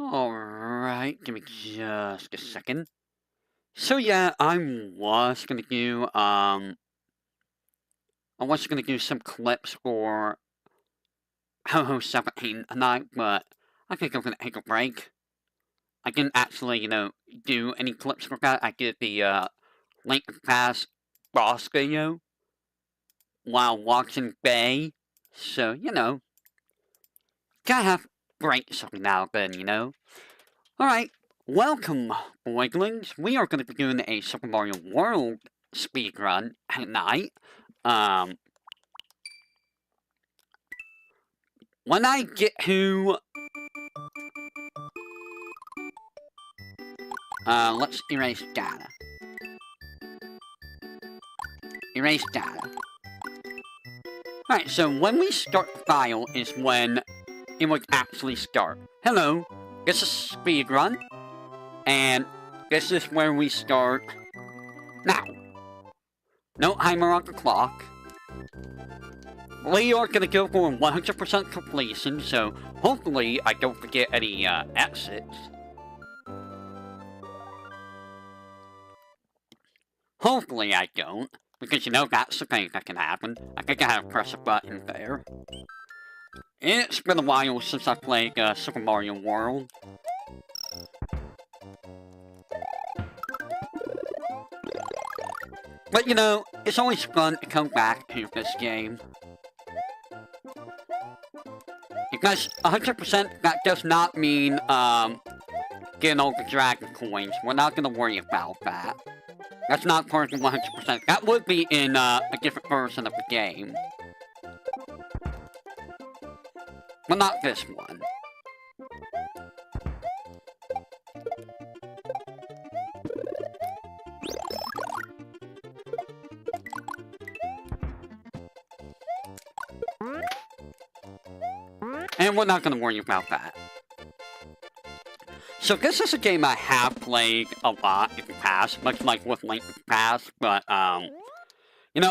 Alright, give me just a second. So yeah, I was gonna do some clips for Ho-Ho 17 tonight, but I think I'm gonna take a break. I didn't actually, do any clips for that. I did the Link to the Past boss video while watching Bay. So, gotta have breaks every now and then, Alright, welcome, boyglings. We are going to be doing a Super Mario World speedrun tonight. When I get to... let's erase data. Erase data. Alright, so when we start the file is when it would actually start. Hello, this is Speedrun, and this is where we start now. No timer on the clock. We are going to go for 100% completion, so hopefully I don't forget any exits. Hopefully I don't, because that's the thing that can happen. I think I have to press a button there. It's been a while since I played Super Mario World. But it's always fun to come back to this game. Because 100% that does not mean getting all the dragon coins. We're not going to worry about that. That's not part of the 100%. That would be in a different version of the game. But not this one. And we're not going to worry about that. So this is a game I have played a lot in the past, much like with Link to the Past, but,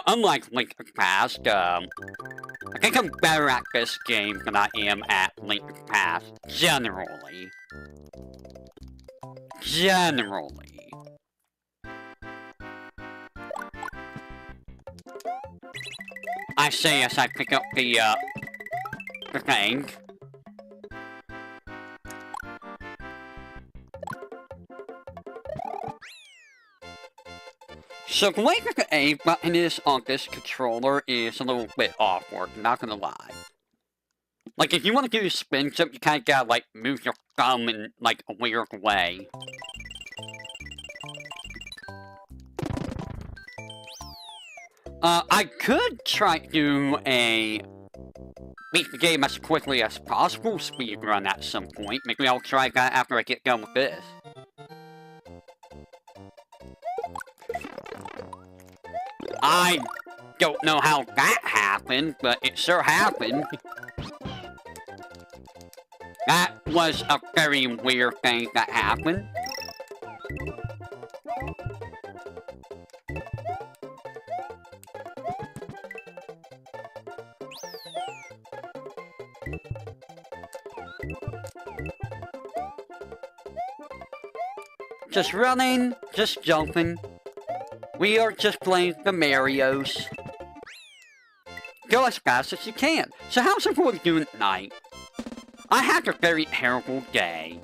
unlike Link to the Past, I think I'm better at this game than I am at Link to the Past, generally. Generally. I say as I pick up the thing. So the way that the A button is on this controller is a little bit awkward, not gonna lie. Like, if you want to do a spin jump, you kinda gotta, like, move your thumb in, like, a weird way. I could try to do a beat the game as quickly as possible speedrun at some point. Maybe I'll try that after I get done with this. I don't know how that happened, but it sure happened. That was a very weird thing that happened. Just running, just jumping. We are just playing the Marios. Go as fast as you can. So how's everyone doing tonight? I had a very terrible day.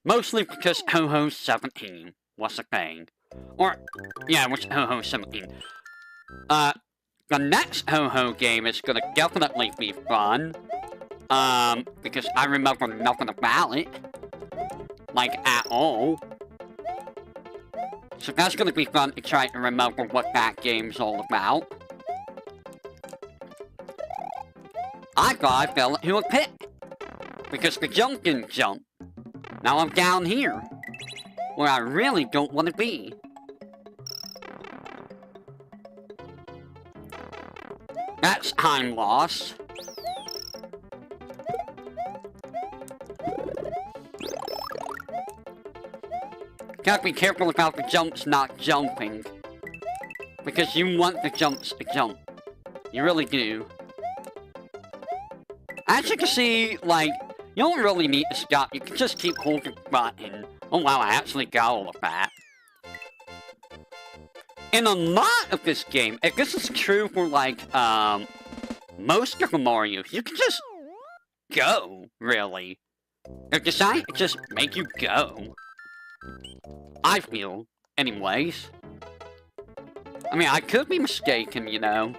Mostly because Ho-Ho 17 was a thing. Or, yeah, it was Ho-Ho 17. The next Ho-Ho game is gonna definitely be fun. Because I remember nothing about it. Like, at all. So that's gonna be fun to try to remember what that game's all about. I thought I fell into a pit. Because the jump didn't jump. Now I'm down here. Where I really don't want to be. That's time loss. Gotta be careful about the jumps not jumping. Because you want the jumps to jump. You really do. As you can see, like, You don't really need to stop. You can just keep holding the button. Oh wow, I actually got all of that. In a lot of this game, and this is true for like, most of the Marios, you can just go, really. They decide to just make you go. I feel, anyways. I mean, I could be mistaken, you know.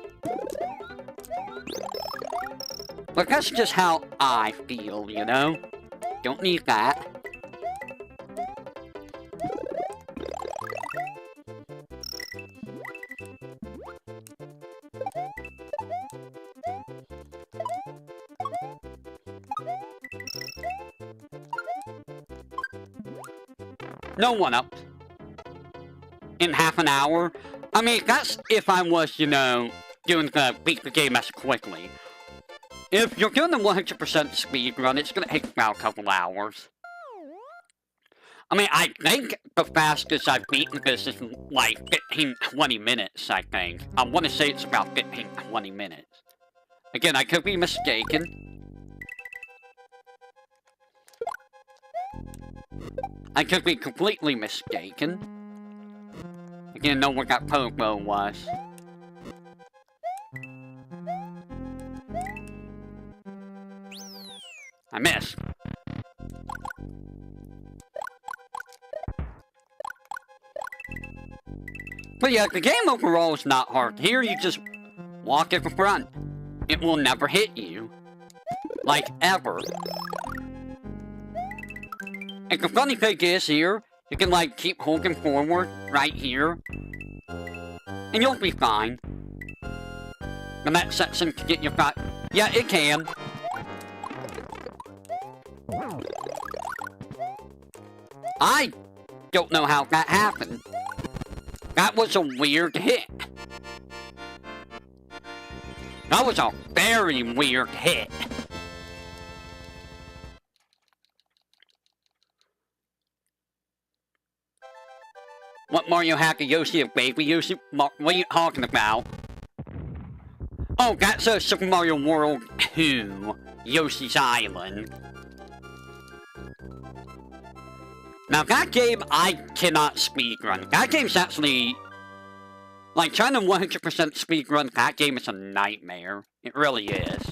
But that's just how I feel, you know? Don't need that. No one up. In half an hour? I mean, that's if I was, you know, beat the game as quickly. If you're doing the 100% speedrun, it's gonna take about a couple hours. I mean, I think the fastest I've beaten this is like 15-20 minutes, I think. I want to say it's about 15-20 minutes. Again, I could be mistaken. I could be completely mistaken. Again, know where that Pogo was. I missed. But yeah, the game overall is not hard. Here you just walk at the front. It will never hit you. Like, ever. And the funny thing is here, you can like keep holding forward right here. And you'll be fine. The next section can get you back. Yeah, it can. I don't know how that happened. That was a weird hit. That was a very weird hit. What Mario Hacker Yoshi a baby Yoshi? What are you talking about? Oh, that's a Super Mario World 2, Yoshi's Island. Now that game, I cannot speedrun. That game's actually... Like, trying to 100% speedrun that game is a nightmare. It really is.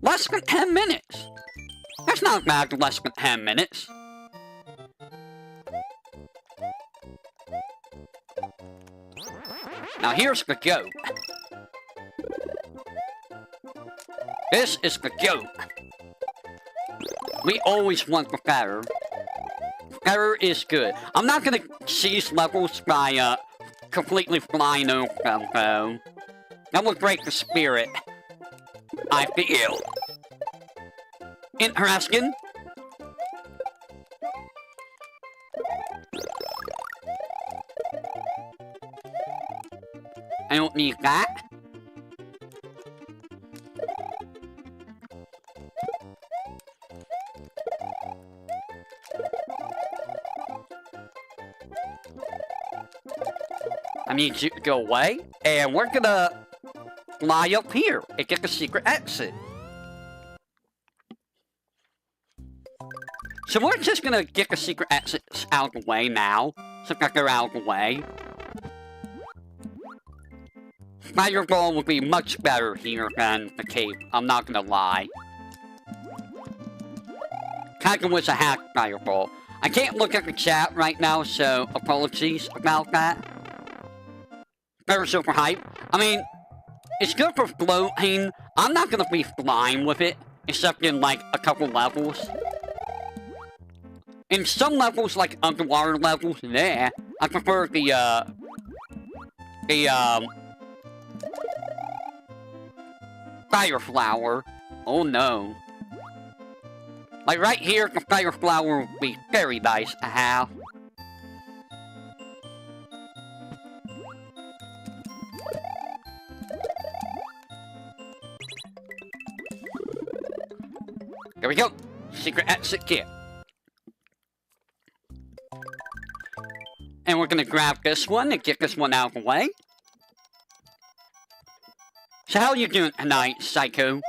Less than 10 minutes! That's not bad, less than 10 minutes. Now here's the goat. This is the goat. We always want the fatter. Fatter is good. I'm not gonna seize levels by completely flying over them though. That would break the spirit. I feel. Interesting. I don't need that. I need you to go away, and we're gonna fly up here and get the secret exit. So we're just gonna get the secret exits out of the way now, so that they're out of the way. Fireball would be much better here than the cape, I'm not gonna lie. Kinda was a hack fireball. I can't look at the chat right now, so apologies about that. Very super hype. I mean, it's good for floating. I'm not gonna be flying with it, except in like a couple levels. In some levels, like underwater levels, yeah, I prefer the fire flower. Oh no. Like right here, the fire flower would be very nice to have. There we go. Secret exit kit. And we're gonna grab this one and get this one out of the way. So how are you doing tonight, Psycho?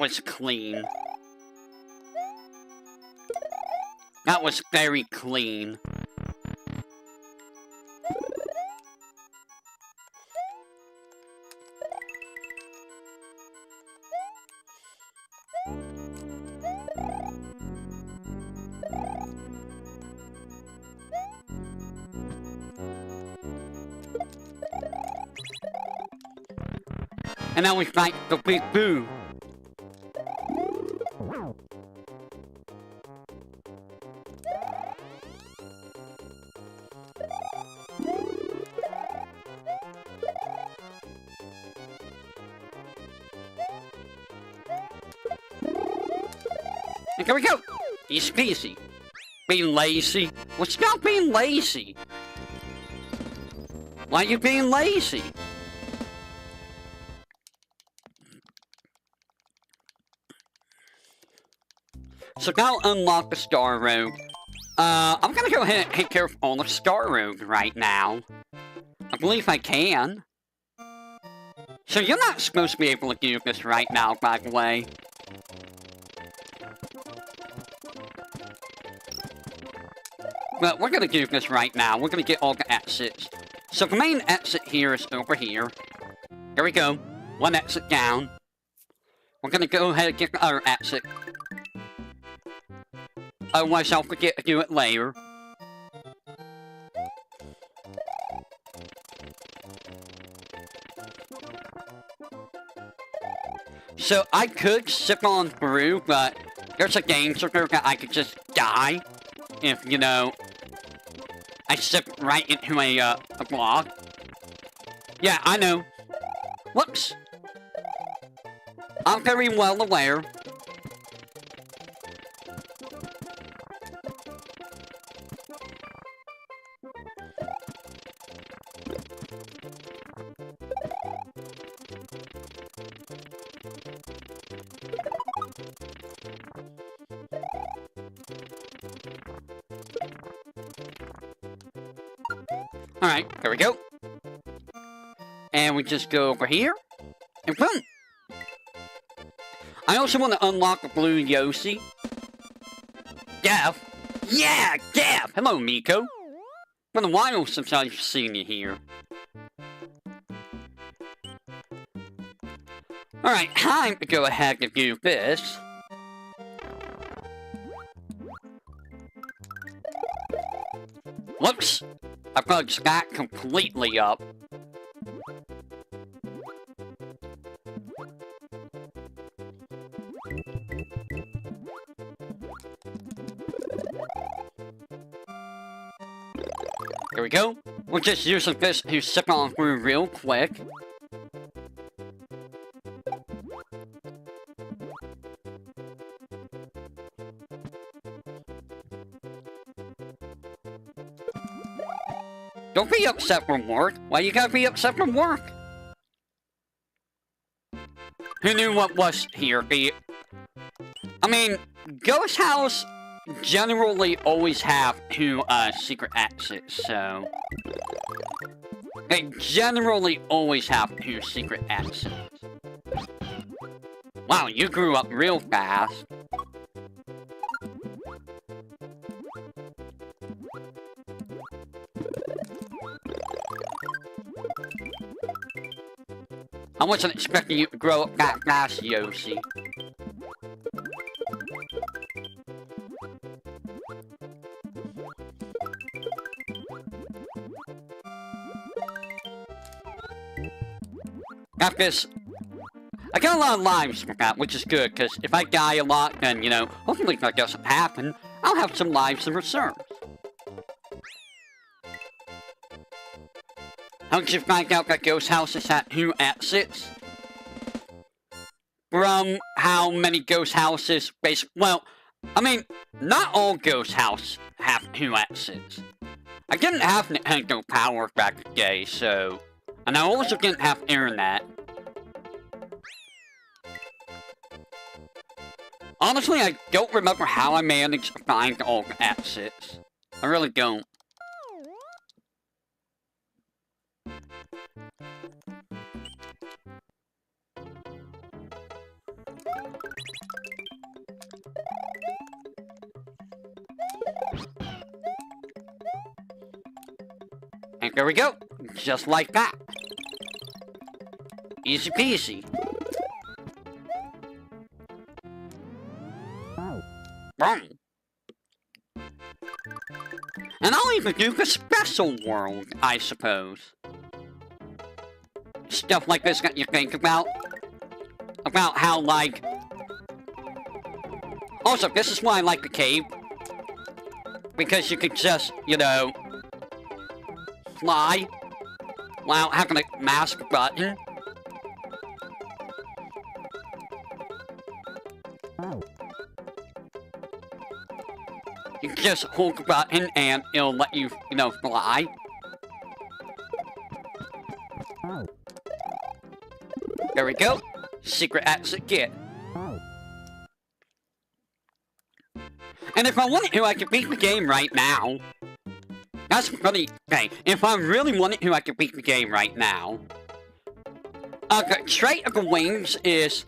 was clean. That was very clean. And now we fight the Big Boo. And here we go. Easy peasy. Being lazy. Well, stop being lazy. Why are you being lazy? So now unlock the Star Road. I'm gonna go ahead and take care of all the Star Road right now. I believe I can. So you're not supposed to be able to do this right now, by the way. But we're gonna do this right now. We're gonna get all the exits. So the main exit here is over here. Here we go. One exit down. We're gonna go ahead and get the other exit. Otherwise, I'll forget to do it later. So, I could zip on through, but there's a danger there that I could just die if, you know, I zip right into a block. Yeah, I know. Whoops. I'm very well aware. Alright, there we go. And we just go over here. And boom! I also want to unlock the blue Yoshi. Gav! Yeah, Gav! Hello, Miko. Been a while since I've seen you here. Alright, time to go ahead and do this. Whoops! I fudged that completely up. There we go. We're just using this to zip on through real quick. Don't be upset from work. Why you gotta be upset from work? Who knew what was here? I mean, Ghost House generally always have two secret exits, so... They generally always have two secret exits. Wow, you grew up real fast. I wasn't expecting you to grow up that fast, Yoshi. After I got a lot of lives from that, which is good, because if I die a lot, then, you know, hopefully that doesn't happen, I'll have some lives in reserve. How did you find out that Ghost Houses had two exits? From how many Ghost Houses, well, I mean, not all Ghost Houses have two exits. I didn't have Nintendo Power back in the day, so... And I also didn't have internet. Honestly, I don't remember how I managed to find all the exits. I really don't. And there we go. Just like that. Easy peasy. Boom. And I'll even do the special world, I suppose. Stuff like this that you think about. About how, like... Also, this is why I like the cave. Because you could just, you know... fly. Without having a mask button. You can just hold the button and it'll let you, you know, fly. There we go. Secret exit get. And if I wanted to, I could beat the game right now. That's funny. Okay, if I really wanted to, I could beat the game right now. Okay, Trait of the Wings is...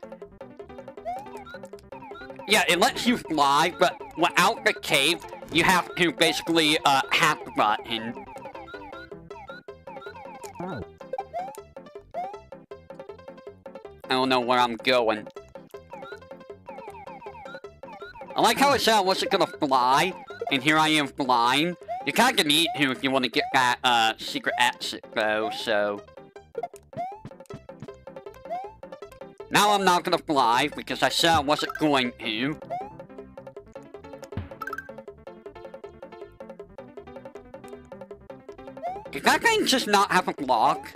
yeah, it lets you fly, but without the cave, you have to basically, have the button. I don't know where I'm going. I like how it said I wasn't gonna fly, and here I am flying. You kinda need to if you want to get that, secret exit, though, so... now I'm not gonna fly, because I said I wasn't going to. Does that thing just not have a block?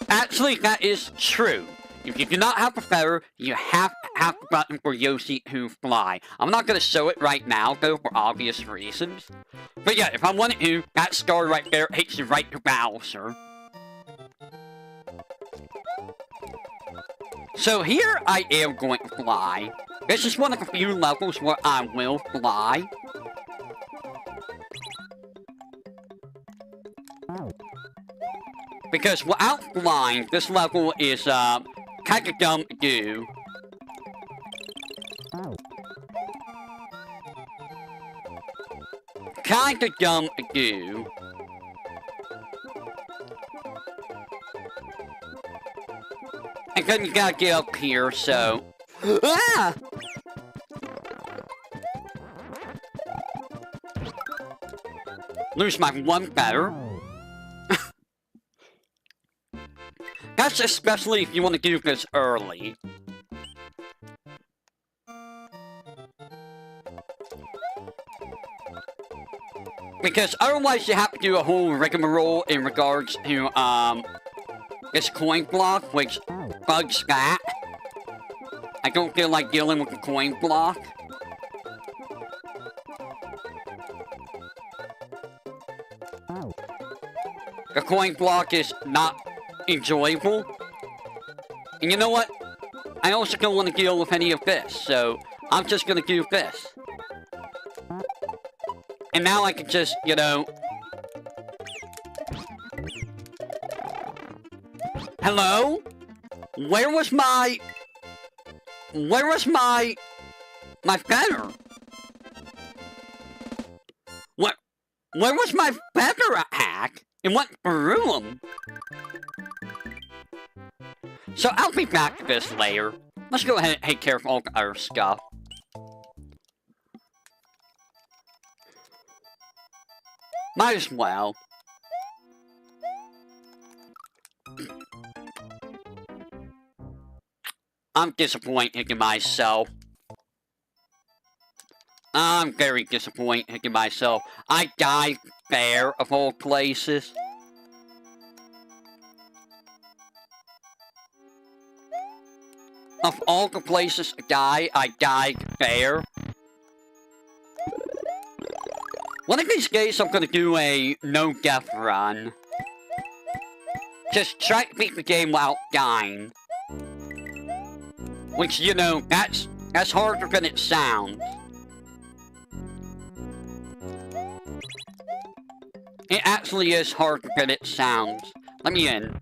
Actually, that is true. If you do not have a feather, you have to have the button for Yoshi to fly. I'm not gonna show it right now, though, for obvious reasons. But yeah, if I wanted to, that star right there takes you right to Bowser. So here I am going to fly. This is one of the few levels where I will fly. Because without flying, this level is, kinda dumb to do. Kinda dumb to do. And then you gotta get up here, so... ah! Lose my one feather. That's especially if you want to do this early. Because otherwise you have to do a whole rigmarole in regards to, this coin block, which bugs that. I don't feel like dealing with the coin block. The coin block is not enjoyable. And you know what? I also don't want to deal with any of this, so I'm just gonna do this. And now I can just, you know... hello? Where was my feather? Where was my feather hack? It went through him. So I'll be back to this later. Let's go ahead and take care of all the other stuff. Might as well. I'm disappointed in myself. I'm very disappointed in myself. I died there, of all places. Of all the places to die, I died there. One of these days, I'm gonna do a no-death run. Just try to beat the game without dying. Which, you know, that's harder than it sounds. It actually is harder than it sounds. Let me in.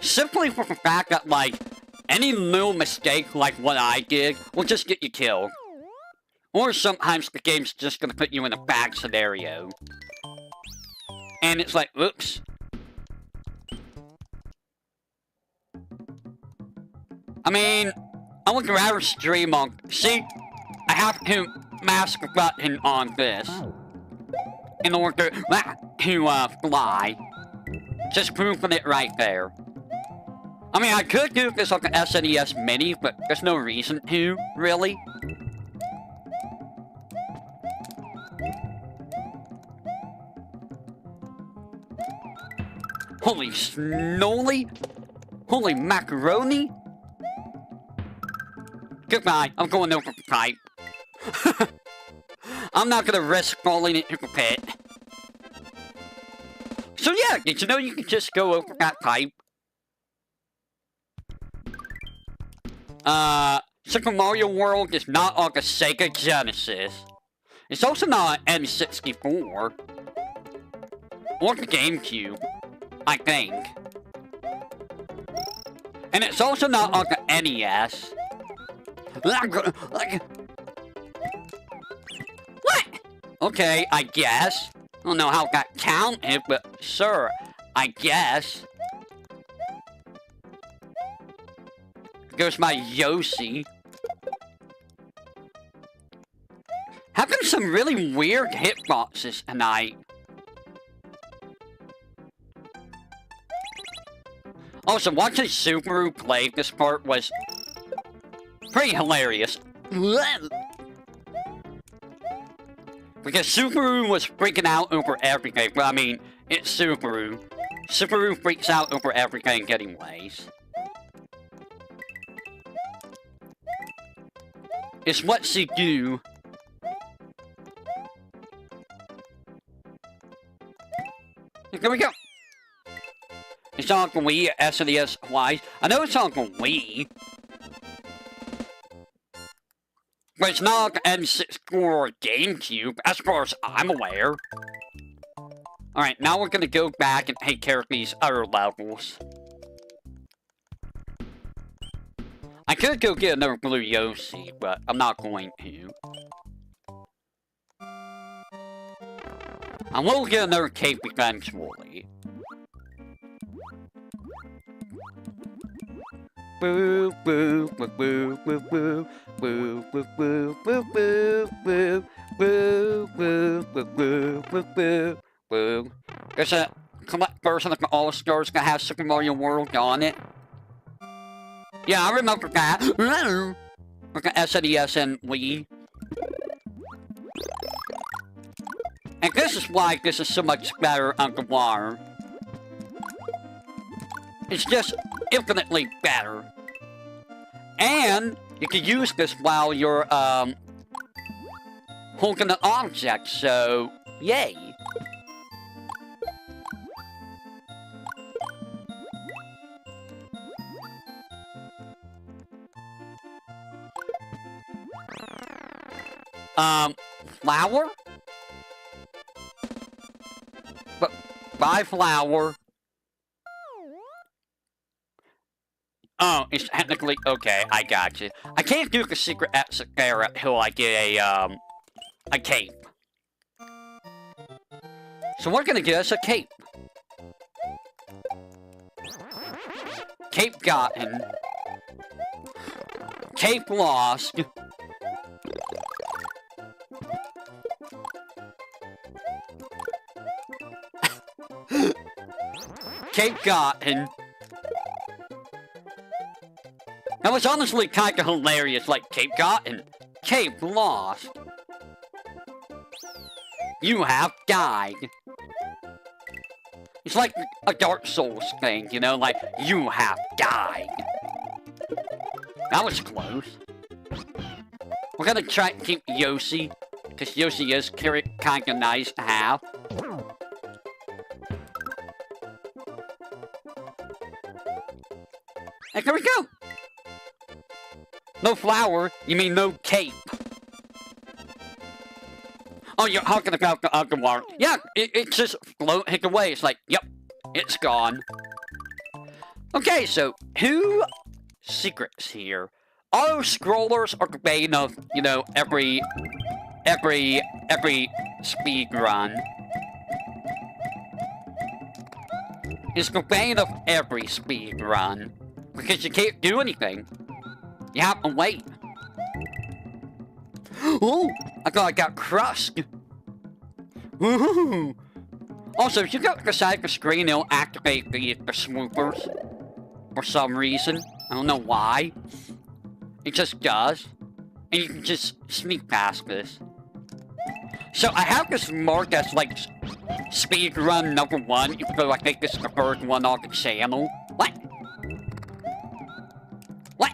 Simply for the fact that, like, any little mistake like what I did will just get you killed. Or sometimes the game's just gonna put you in a bad scenario. And it's like, oops. I mean, I would rather stream on... See, I have to mask a button on this in order to fly. Just proving it right there. I mean, I could do this on the SNES Mini, but there's no reason to, really. Holy snowly! Holy macaroni! Goodbye, I'm going over the pipe. I'm not gonna risk falling into the pit. So yeah, did you know you can just go over that pipe? Super Mario World is not on the Sega Genesis. It's also not on N64. Or the GameCube, I think. And it's also not on the NES. What? Okay, I guess. I don't know how that counted, but sure, I guess. Goes my Yoshi. Having some really weird hitboxes tonight. Also, watching Subaru play this part was pretty hilarious. Because Subaru was freaking out over everything. Well, I mean, it's Subaru. Subaru freaks out over everything anyways. It's what she do. Here we go. It's on the Wii, SNES wise. I know it's on the Wii. But it's not on the N64 or GameCube, as far as I'm aware. Alright, now we're gonna go back and take care of these other levels. I could go get another blue Yoshi, but I'm not going to. I will get another cape eventually. Boo boo boo boo boo boo boo boo boo boo boo boo boo boo boo boo boo boo. There's a collect version of the All-Stars gonna have Super Mario World on it. Yeah, I remember that. Like the SNES and Wii. And this is why this is so much better on the water. It's just infinitely better. And you can use this while you're holding an object, so yay. Flower? But buy flower. Oh, it's technically okay. I got you. I can't do the secret exit there until I get a cape. So we're gonna get us a cape. Cape gotten. Cape lost. Cape gotten. That was honestly kinda hilarious, like, Cape gotten. Cape lost. You have died. It's like a Dark Souls thing, you know, like, you have died. That was close. We're gonna try to keep Yoshi, because Yoshi is kinda nice to have. And there we go! No flower, you mean no cape. Oh, you're talking about the other one. Yeah, it's just floating away. It's like, yep, it's gone. Okay, so who secrets here. Auto scrollers are the bane of, you know, every speed run. It's the bane of every speed run. Because you can't do anything. You have to wait. Oh, I thought I got crushed. Woohoo! Also, if you go to the side of the screen, it'll activate the swoopers. For some reason. I don't know why. It just does. And you can just sneak past this. So I have this marked as like speedrun number 1, even though I think this is the first one on the channel. What? What?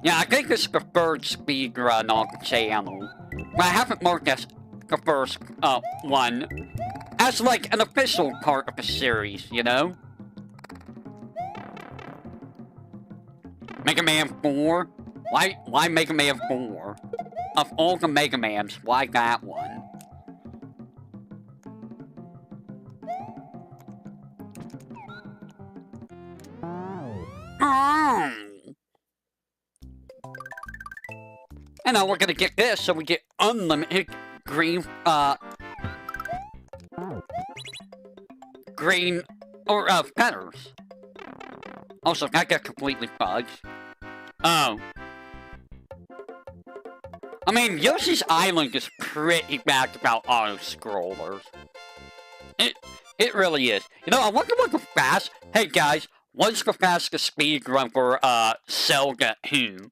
Yeah, I think this is the third speedrun on the channel. But I haven't marked as the first one. As like an official part of the series, you know? Mega Man 4? Why Mega Man 4? Of all the Mega Mans, why that one? Oh. And now we're gonna get this, so we get unlimited green, feathers. Also, that got completely fudged. Oh. I mean, Yoshi's Island is pretty bad about auto-scrollers. It really is. You know, I wonder what the fast... Hey, guys, what's the fastest speedrun for, Zelda 2?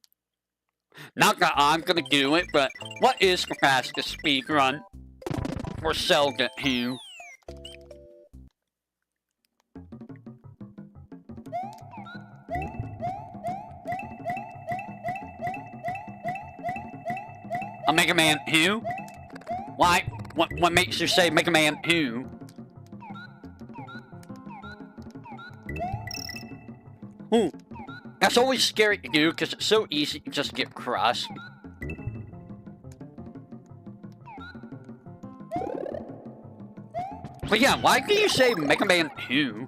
Not that I'm gonna do it, but what is the fastest speedrun for Zelda 2? A Mega Man 2? Why? What makes you say Mega Man 2? Ooh, that's always scary to do because it's so easy to just get crushed. But yeah, why do you say Mega Man 2?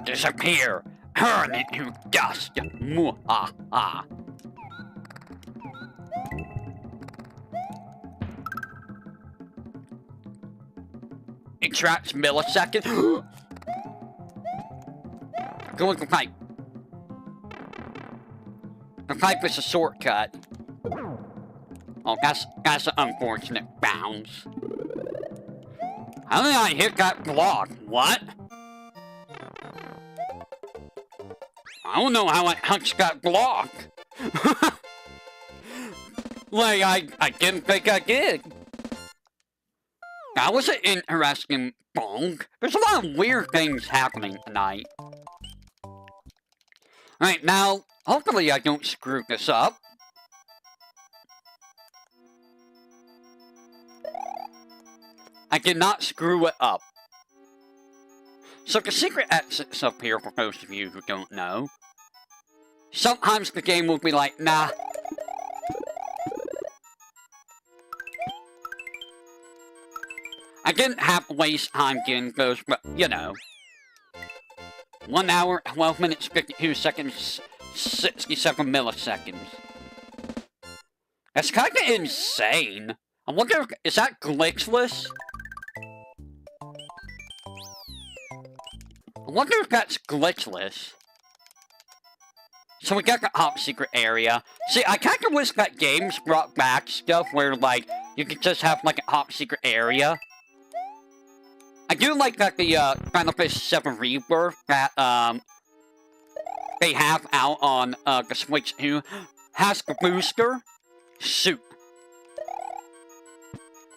Disappear! Turn into dust! Mwahaha! It tracks milliseconds. Go with the pipe. The pipe is a shortcut. Oh, that's an unfortunate bounce. How did I hit that block? What? I don't know how I hunched that block. Like, I didn't think I did. That was an interesting bonk. There's a lot of weird things happening tonight. Alright, now, hopefully I don't screw this up. I did not screw it up. So the secret exit's up here for those of you who don't know. Sometimes the game will be like, nah. I didn't have to waste time getting those, but, you know. 1 hour, 12 minutes, 52 seconds, 67 milliseconds. That's kinda insane. I wonder, is that glitchless? I wonder if that's glitchless. So we got the top secret area. See, I kinda wish that games brought back stuff where, like, you could just have, like, a top secret area. I do like that the, Final Fantasy VII Rebirth that, they have out on, the Switch 2 has the booster suit.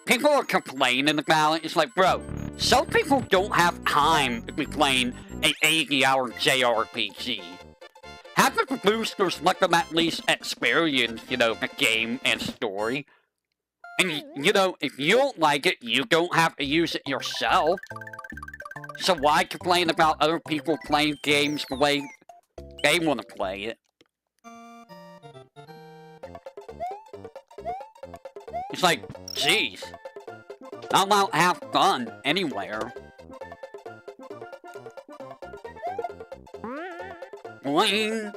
People are complaining about it. It's like, bro, some people don't have time to be playing an 80-hour JRPG. Have the boosters let them at least experience, you know, the game and story. And, you know, if you don't like it, you don't have to use it yourself. So why complain about other people playing games the way they want to play it? It's like, jeez. I'm out to have fun anywhere. Boing.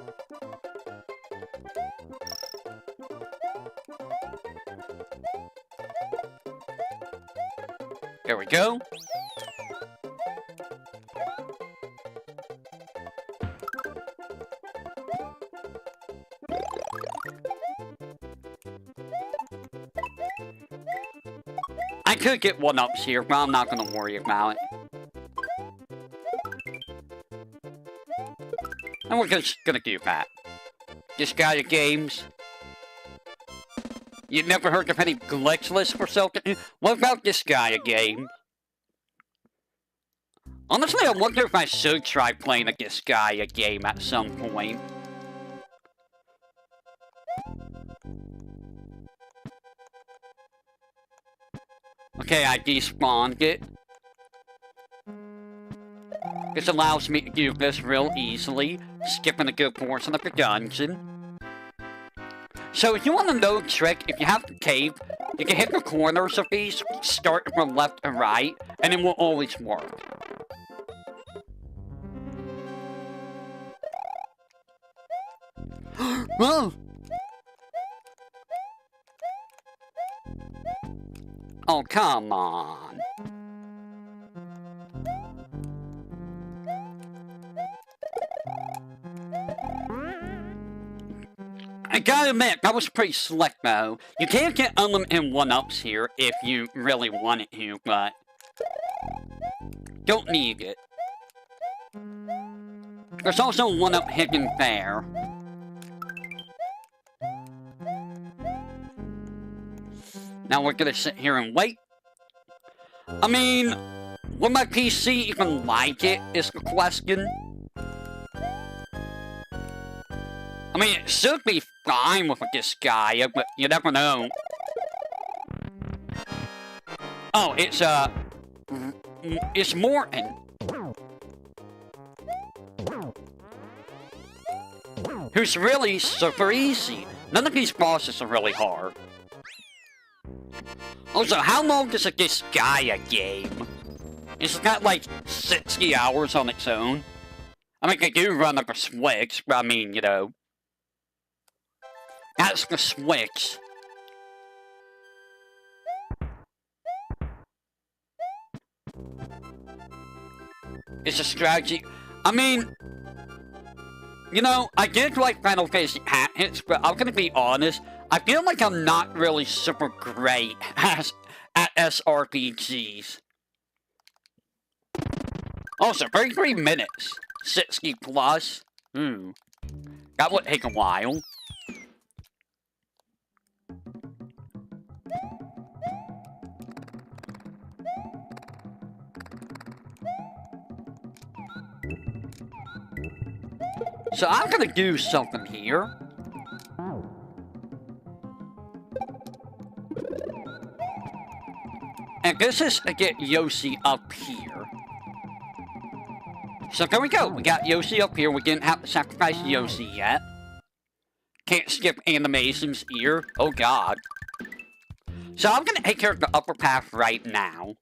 There we go. I could get one-ups here, but I'm not gonna worry about it. And we're just gonna do that. This guy of games. You never heard of any glitchless or something? What about this guy of game? Honestly, I wonder if I should try playing a Disgaea game at some point. Okay, I despawned it. This allows me to do this real easily, skipping a good portion of the dungeon. So if you want to know a trick, if you have the cave, you can hit the corners of these, start from left to right, and it will always work. Oh! Oh, come on. I gotta admit, that was pretty slick, though. You can't get unlimited one-ups here if you really wanted to, but... don't need it. There's also a one-up hidden there. Now we're gonna sit here and wait. I mean, will my PC even like it, is the question. I mean, it should be fine with this guy, but you never know. Oh, it's Morton. Who's really super easy. None of these bosses are really hard. Also, how long is a Disgaea game? It's got like 60 hours on its own. I mean, I do run up a Switch, but I mean, you know. That's the Switch. It's a strategy. I mean, you know, I did like Final Fantasy Tactics, but I'm gonna be honest. I feel like I'm not really super great at SRPGs. Also, 33 minutes. 60 plus. That would take a while. So I'm gonna do something here. And this is to get Yoshi up here. So there we go. We got Yoshi up here. We didn't have to sacrifice Yoshi yet. Can't skip animations here. Oh god. So I'm gonna take care of the upper path right now.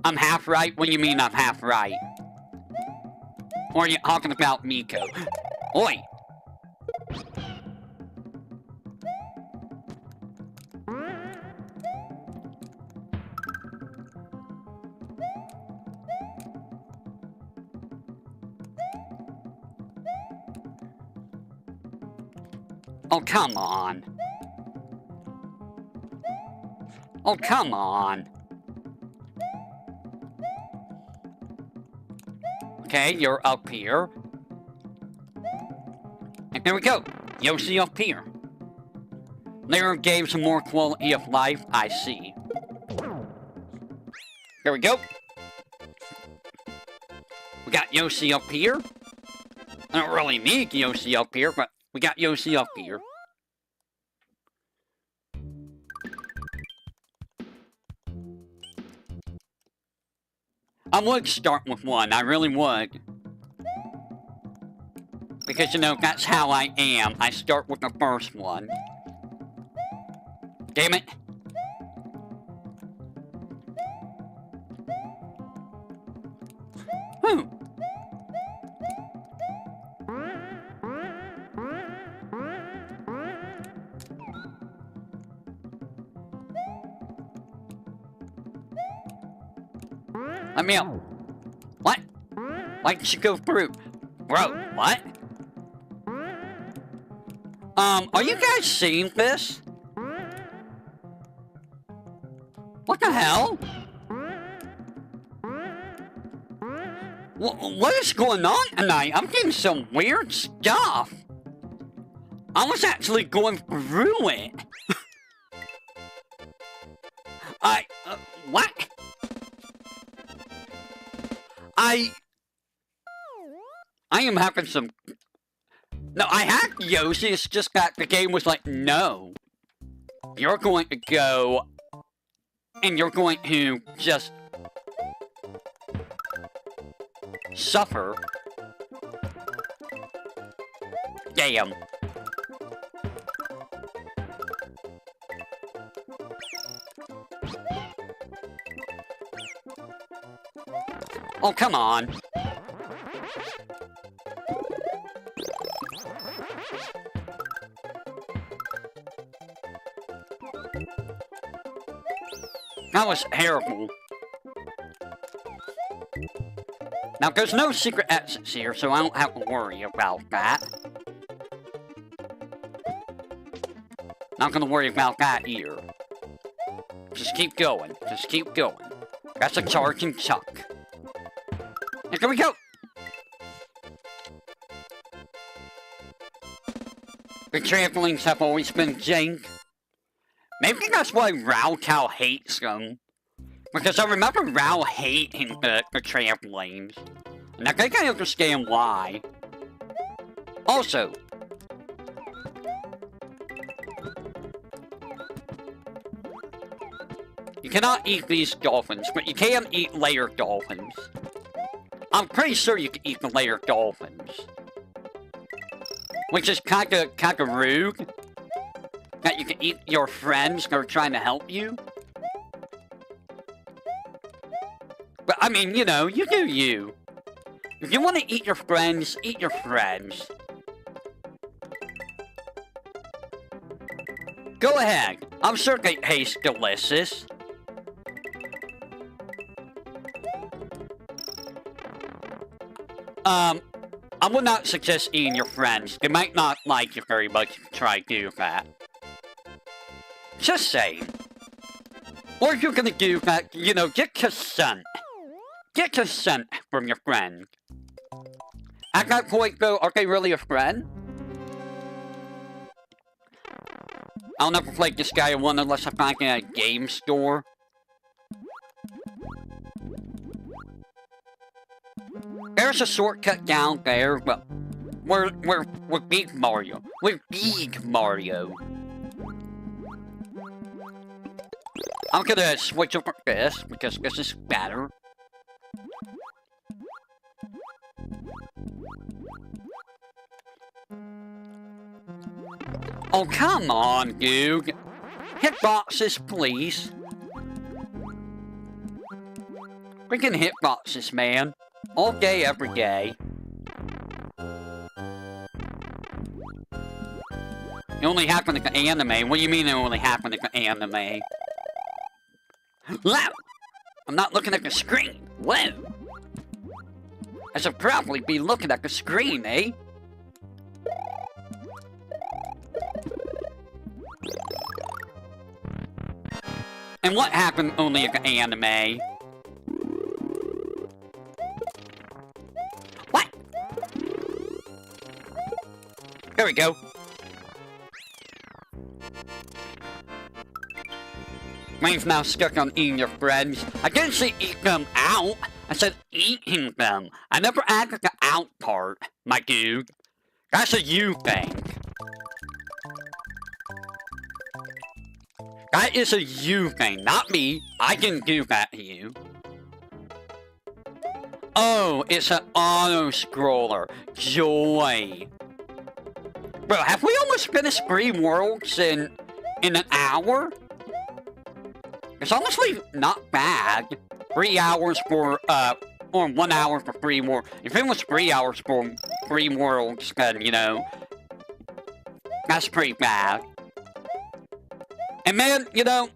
I'm half right? What do you mean I'm half right? Or are you talking about Miko? Oi! Oh, come on. Oh, come on. Okay, you're up here. And there we go. Yoshi up here. Later games more quality of life, I see. There we go. We got Yoshi up here. I don't really need Yoshi up here, but we got Yoshi up here. I would start with one, I really would. Because, you know, that's how I am. I start with the first one. Damn it. Whew. Let me out. What? Why did you go through? Bro, what? Are you guys seeing this? What the hell? What is going on tonight? I'm getting some weird stuff. I was actually going through it. What? I am having some... No, I hacked Yoshi, it's just that the game was like, no. You're going to go... And you're going to just... suffer. Damn. Oh, come on. That was terrible. Now, there's no secret exits here, so I don't have to worry about that. Not gonna worry about that either. Just keep going. Just keep going. That's a charging chuck. And here we go! The trampolines have always been jank. Maybe that's why Raocow hates them. Because I remember Rao hating the trampolines. And I think I understand why. Also, you cannot eat these dolphins, but you can eat layer dolphins. I'm pretty sure you can eat the layer dolphins. Which is kinda rude. That you can eat your friends that are trying to help you. But, I mean, you know, you do you. If you want to eat your friends, eat your friends. Go ahead. I'm sure they taste delicious. I would not suggest eating your friends. They might not like you very much if you try to do that. Just saying. Or if you're gonna do that, you know, get consent. Get consent from your friend. At that point, though, are they really a friend? I'll never play this guy one unless I find it at a game store. There's a shortcut down there, but we're Big Mario. We're Big Mario. I'm gonna switch over this because this is better. Oh, come on, dude. Hitboxes, please. Freaking hitboxes, man. All day, every day. It only happened in the anime. What do you mean it only happened in the anime? Wow! I'm not looking at the screen. Whoa! I should probably be looking at the screen, eh? And what happened only in the anime? What? There we go. Mine's now stuck on eating your friends. I didn't say eat them out. I said eating them. I never added the out part, my dude. That's a you thing. That is a you thing, not me. I didn't do that to you. Oh, it's an auto-scroller. Joy. Bro, have we almost finished 3 worlds in an hour? It's honestly not bad. 3 hours for, or 1 hour for 3 more. If it was 3 hours for 3 worlds, then, you know, that's pretty bad. And man, you know,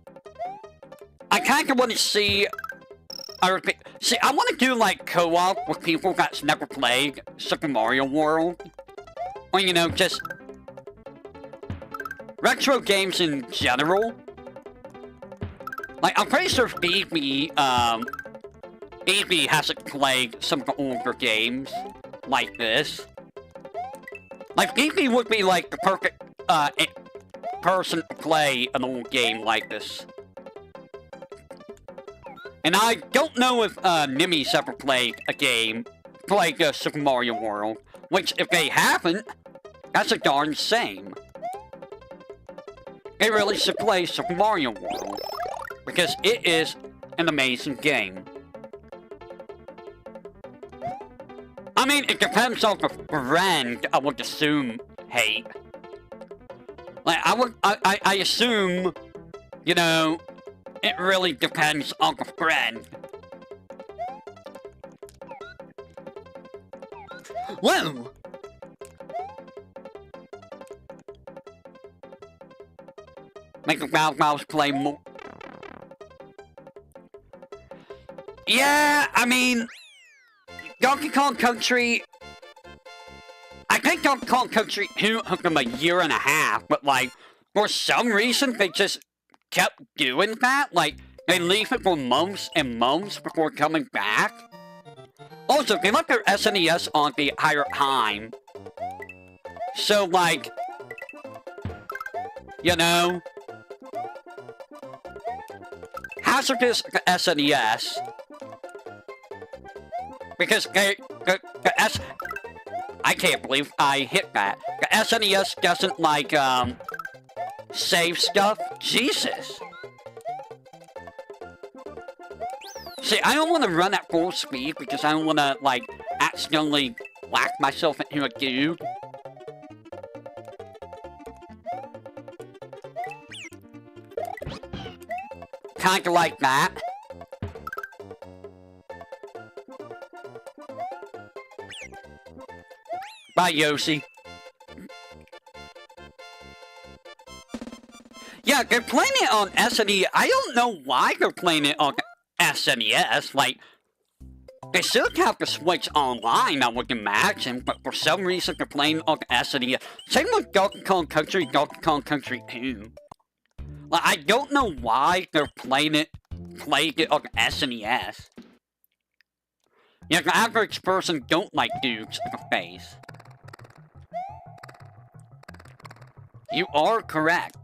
I kind of want to see other people. See, I want to do, like, co-op with people that's never played Super Mario World. Or, you know, just retro games in general. Like, I'm pretty sure Phoebe hasn't played some of the older games like this. Like, Phoebe would be, like, the perfect, person to play an old game like this. And I don't know if, Nimmy's ever played a game like, Super Mario World. Which, if they haven't, that's a darn shame. They really should play Super Mario World. Because it is an amazing game. I mean, it depends on the friend, I would assume, hate. Like, I assume, you know, it really depends on the friend. Whoa! Make the mouse play more. Yeah, I mean, Donkey Kong Country, I think Donkey Kong Country 2 took them a year and a half, but like, for some reason, they just kept doing that. Like, they leave it for months and months before coming back. Also, they left their SNES on the entire time. So, like, you know, hazardous SNES. Because I can't believe I hit that. The SNES doesn't, like, save stuff? Jesus. See, I don't want to run at full speed because I don't want to, like, accidentally whack myself into a dude. Kinda like that. Bye, Yoshi. Yeah, they're playing it on SNES. I don't know why they're playing it on SNES. Like, they should have the Switch online, I would imagine, but for some reason they're playing on SNES. Same with Donkey Kong Country 2. Like, I don't know why they're playing it on SNES. Yeah, the average person don't like dudes in the face. You are correct.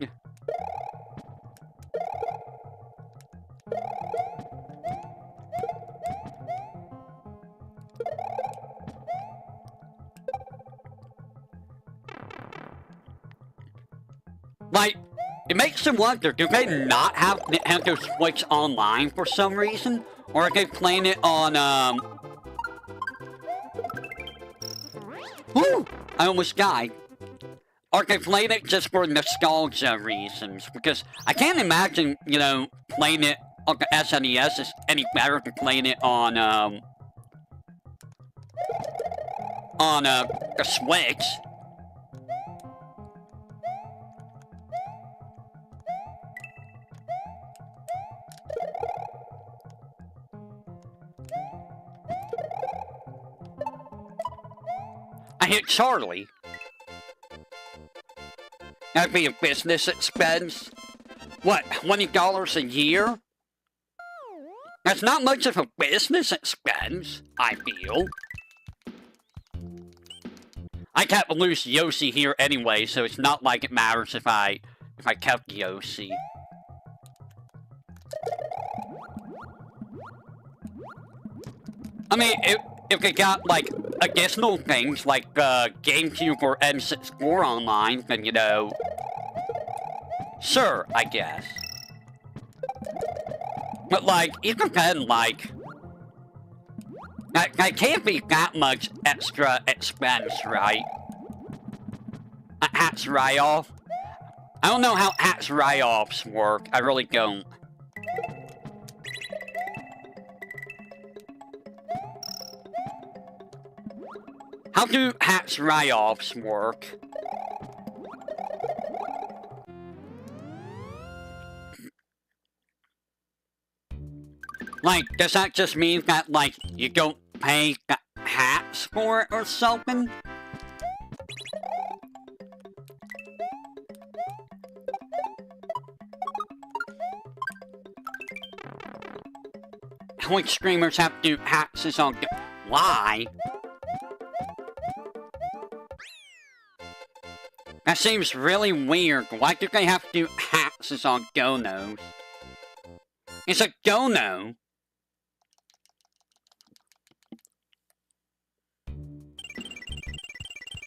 Like, it makes you wonder, do they not have Nintendo Switch online for some reason? Or are they playing it on, Woo! I almost died. Or they playing it just for nostalgia reasons, because I can't imagine, you know, playing it on the SNES is any better than playing it on, the Switch. I hit Charlie. That'd be a business expense. What, $20 a year? That's not much of a business expense, I feel. I can't lose Yoshi here anyway, so it's not like it matters if I kept Yoshi. I mean, if they got, like, additional things, like, VTuberEN 64 online, then, you know... Sure, I guess. But, like, even then, like... That can't be that much extra expense, right? Hats write-off? I don't know how hats write-offs work. I really don't. How do hats write-offs work? Like, does that just mean that, like, you don't pay hats for it or something? Which streamers have to do hats on... Why? That seems really weird. Why do they have to do hats on donos? It's a dono.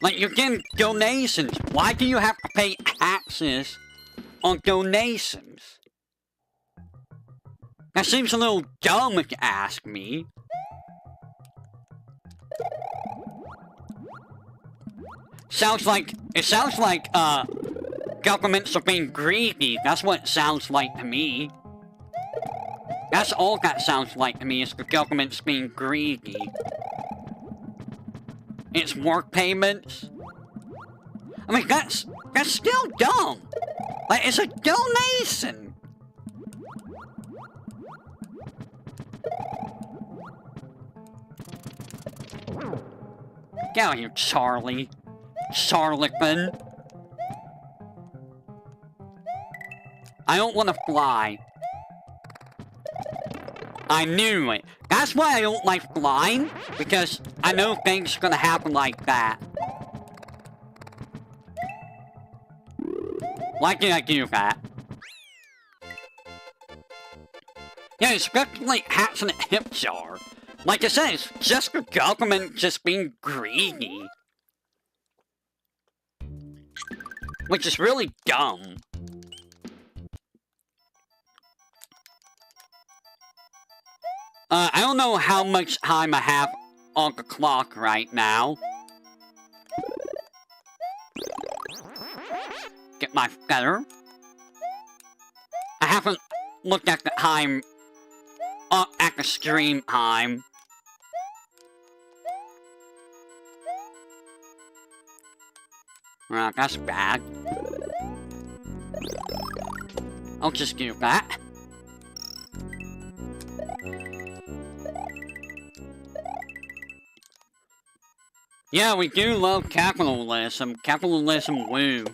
Like, you're getting donations. Why do you have to pay taxes on donations? That seems a little dumb if you ask me. It sounds like, governments are being greedy. That's what it sounds like to me. That's all that sounds like to me, is the government's being greedy. It's work payments. I mean, that's still dumb. Like, it's a donation. Get out of here, Charlie. Charlatan. I don't want to fly. I knew it. That's why I don't like flying, because I know things are gonna happen like that. Why did I do that? Yeah, especially hats and hips are. Like I said, it's just the government just being greedy. Which is really dumb. I don't know how much time I have on the clock right now. Get my feather. I haven't looked at the time, at the stream time. Well, that's bad. I'll just do that. Yeah, we do love capitalism. Capitalism, woo.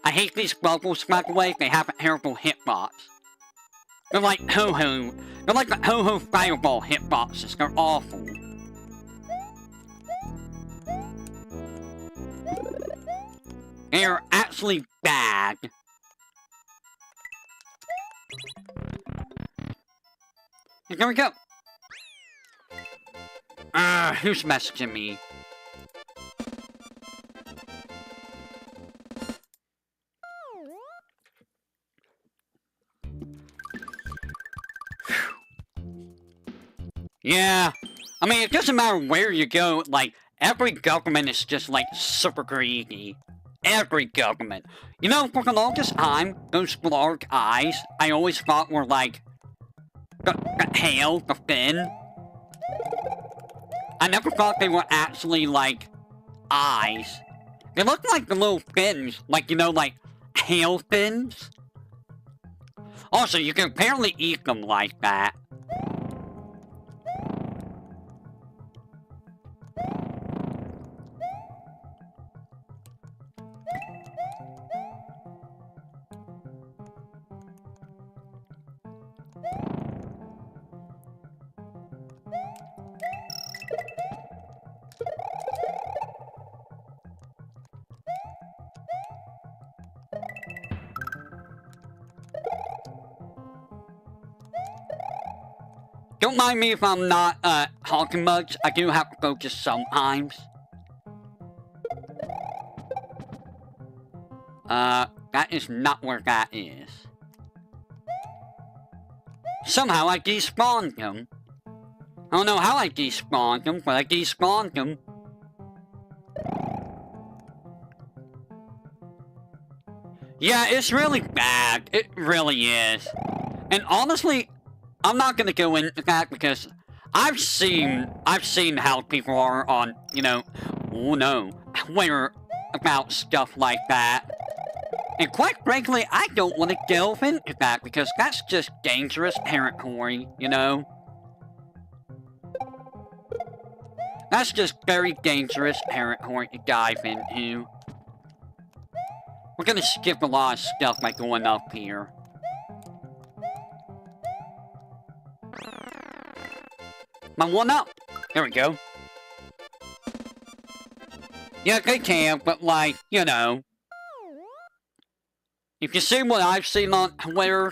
I hate these bubbles, by the way. They have a terrible hitbox. They're like ho-ho. They're like the ho-ho fireball hitboxes. They're awful. They're actually bad. Here we go. Who's messaging me? Yeah, I mean, it doesn't matter where you go, like, every government is just, like, super greedy. Every government. You know, for the longest time, those large eyes, I always thought were, like, the tail, the fin. I never thought they were actually, like, eyes. They look like the little fins, like, you know, like, tail fins. Also, you can apparently eat them like that. Don't mind me if I'm not, talking much. I do have to focus sometimes. That is not where that is. Somehow I despawned him. I don't know how I despawned him, but I despawned him. Yeah, it's really bad. It really is. And honestly, I'm not gonna go into that because I've seen how people are on, you know, oh no, Twitter about stuff like that. And quite frankly, I don't want to delve into that because that's just dangerous territory, you know? That's just very dangerous territory to dive into. We're gonna skip a lot of stuff by going up here. My one up! There we go. Yeah, they can, but like, you know. If you see what I've seen on Twitter,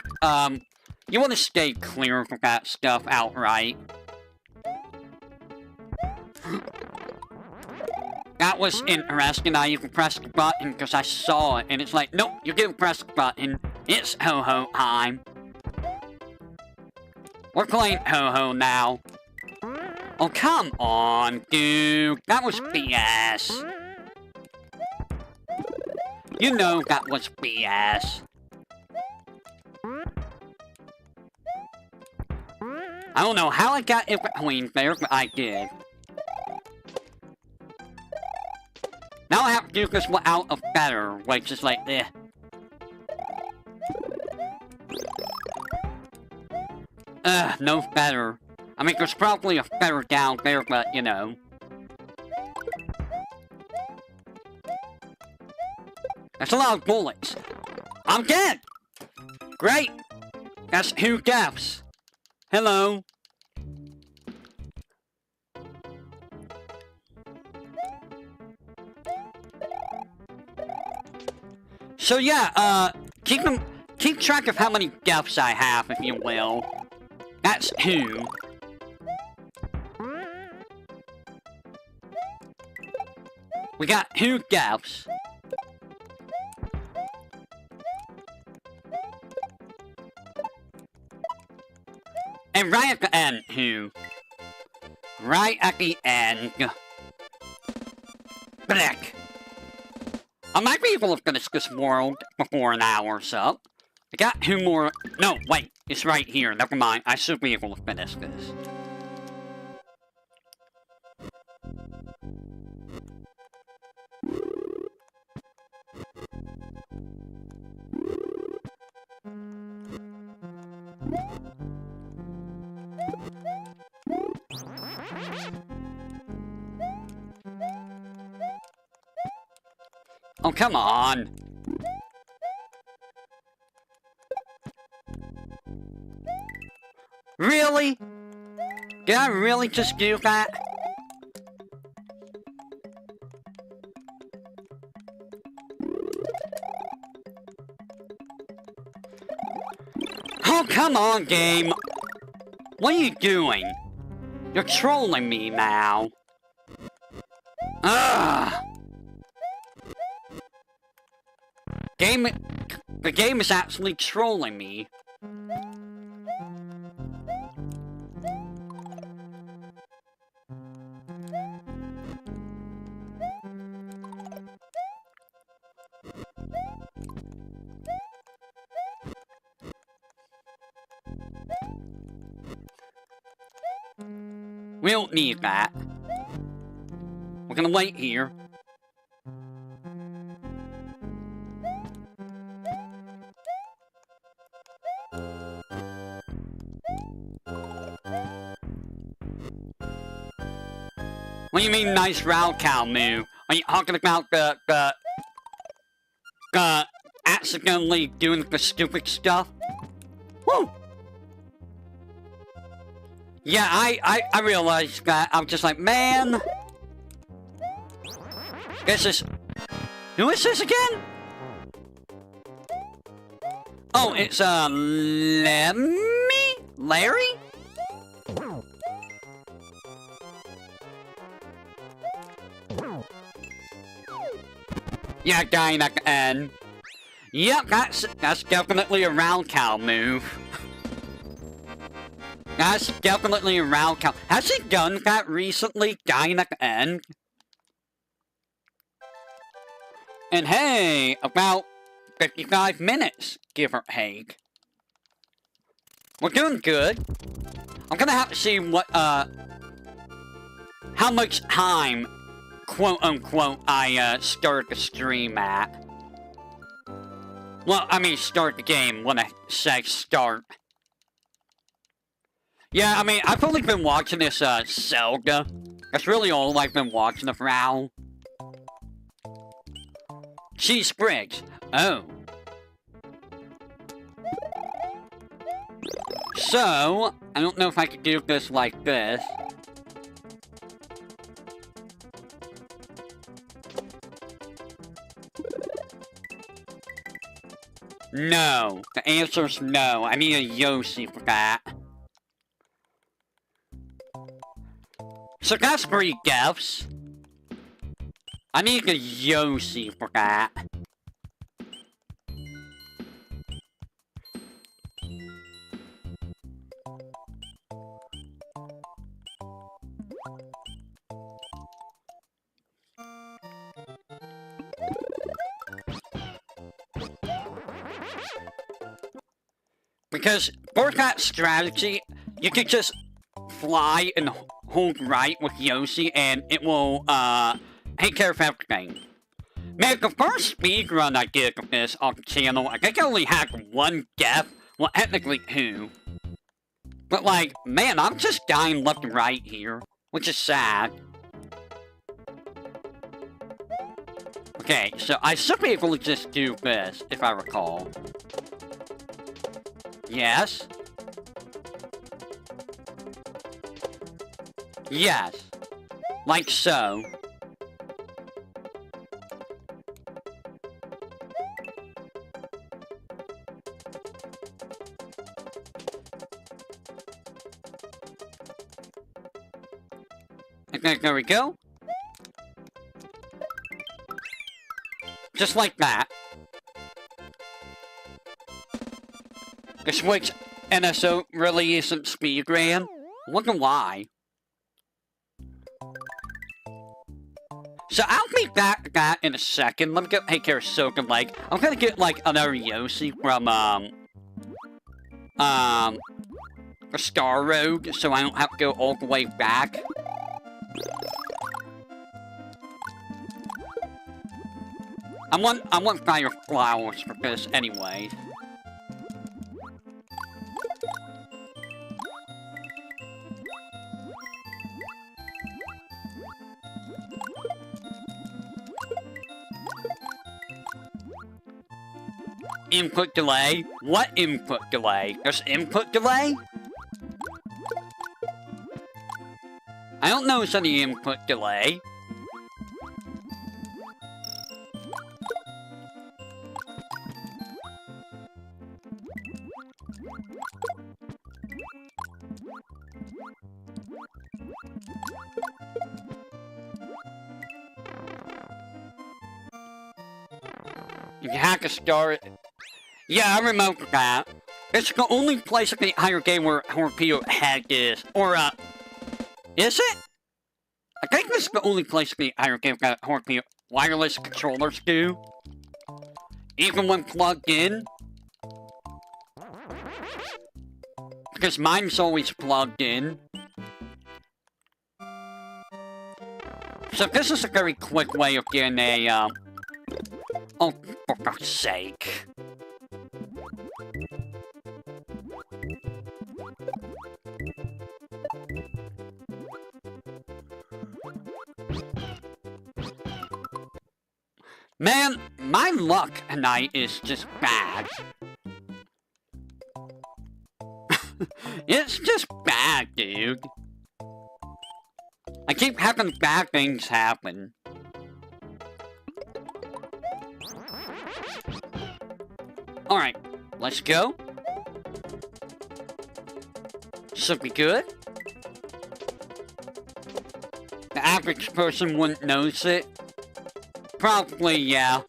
you want to stay clear of that stuff outright. That was interesting. I even pressed the button because I saw it, and it's like, nope, you didn't press the button. It's ho-ho time. We're playing ho-ho now. Oh, come on, dude. That was BS. You know that was BS. I don't know how I got in between there, but I did. Now I have to do this without a feather, which is like, eh. No feather. I mean, there's probably a feather down there, but, you know. That's a lot of bullets. I'm dead! Great! That's 2 deaths. Hello. So yeah, keep track of how many deaths I have, if you will. That's 2. We got 2 deaths. And right at the end, too. Right at the end. Blick. I might be able to finish this world before an hour or so. I got 2 more... No, wait. It's right here. Never mind. I should be able to finish this. Oh, come on. Really? Did I really just do that? Oh, come on, game. What are you doing? You're trolling me now. Ugh. The game is actually trolling me. We don't need that. We're gonna wait here. What do you mean, nice round cow move? Are you talking about the accidentally doing the stupid stuff? Woo! Yeah, I realized that. I'm just like, man. This is... Who is this again? Oh, it's, Larry? Yeah, dying at the end. Yep, that's definitely a round cow move. That's definitely a round count. Has he done that recently? Dying at the end? And hey, about 55 minutes, give or take. We're doing good. I'm gonna have to see what, how much time, quote-unquote, I, start the stream at. Well, I mean, start the game when I say start. Yeah, I mean, I've only been watching this, Zelda. That's really all I've been watching of now. Cheese Briggs. Oh. So, I don't know if I could do this like this. No. The answer's no. I need a Yoshi for that. So that's 3 deaths. I need a Yoshi for that. Because for that strategy, you could just fly and hold right with Yoshi and it will, take care of everything. Man, the first speedrun I did of this on the channel, I think I only had 1 death. Well, technically 2. But like, man, I'm just dying left and right here, which is sad. Okay, so I should be able to just do this, if I recall. Yes. Yes. Like so. Okay, there we go. Just like that. The Switch NSO really isn't Speedrun. Wonder why. So I'll be back to that in a second. Let me go take care of Soaking Leg. I'm gonna get like another Yoshi from the Star Road, so I don't have to go all the way back. I want fire flowers for this anyway. Input delay? What input delay? There's input delay? I don't notice any input delay. You can hack a star. Yeah, I remember that. It's the only place in the entire game where Torpedo Head is. Or, is it? I think this is the only place in the entire game that Torpedo wireless controllers do. Even when plugged in. Because mine's always plugged in. So this is a very quick way of getting a, oh, for God's sake. Man, my luck tonight is just bad. It's just bad, dude. I keep having bad things happen. Alright, let's go. Should be good. The average person wouldn't notice it. Probably, yeah.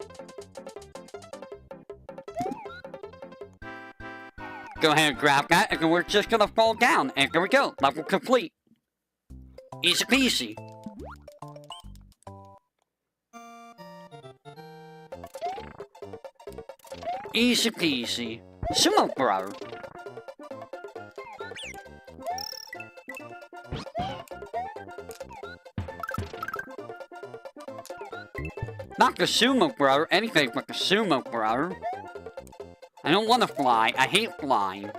Go ahead and grab that, and then we're just gonna fall down. And there we go. Level complete. Easy peasy. Easy peasy. Sumo bro. Not the sumo bro, anything but the sumo bro. I don't want to fly. I hate flying.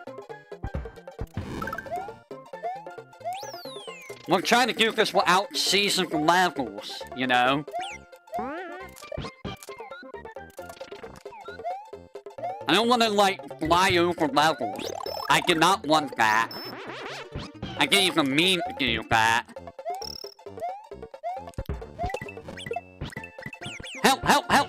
We're trying to do this without seasoned levels, you know? I don't want to, like, fly over levels. I do not want that. I didn't even mean to do that. Help, help, help!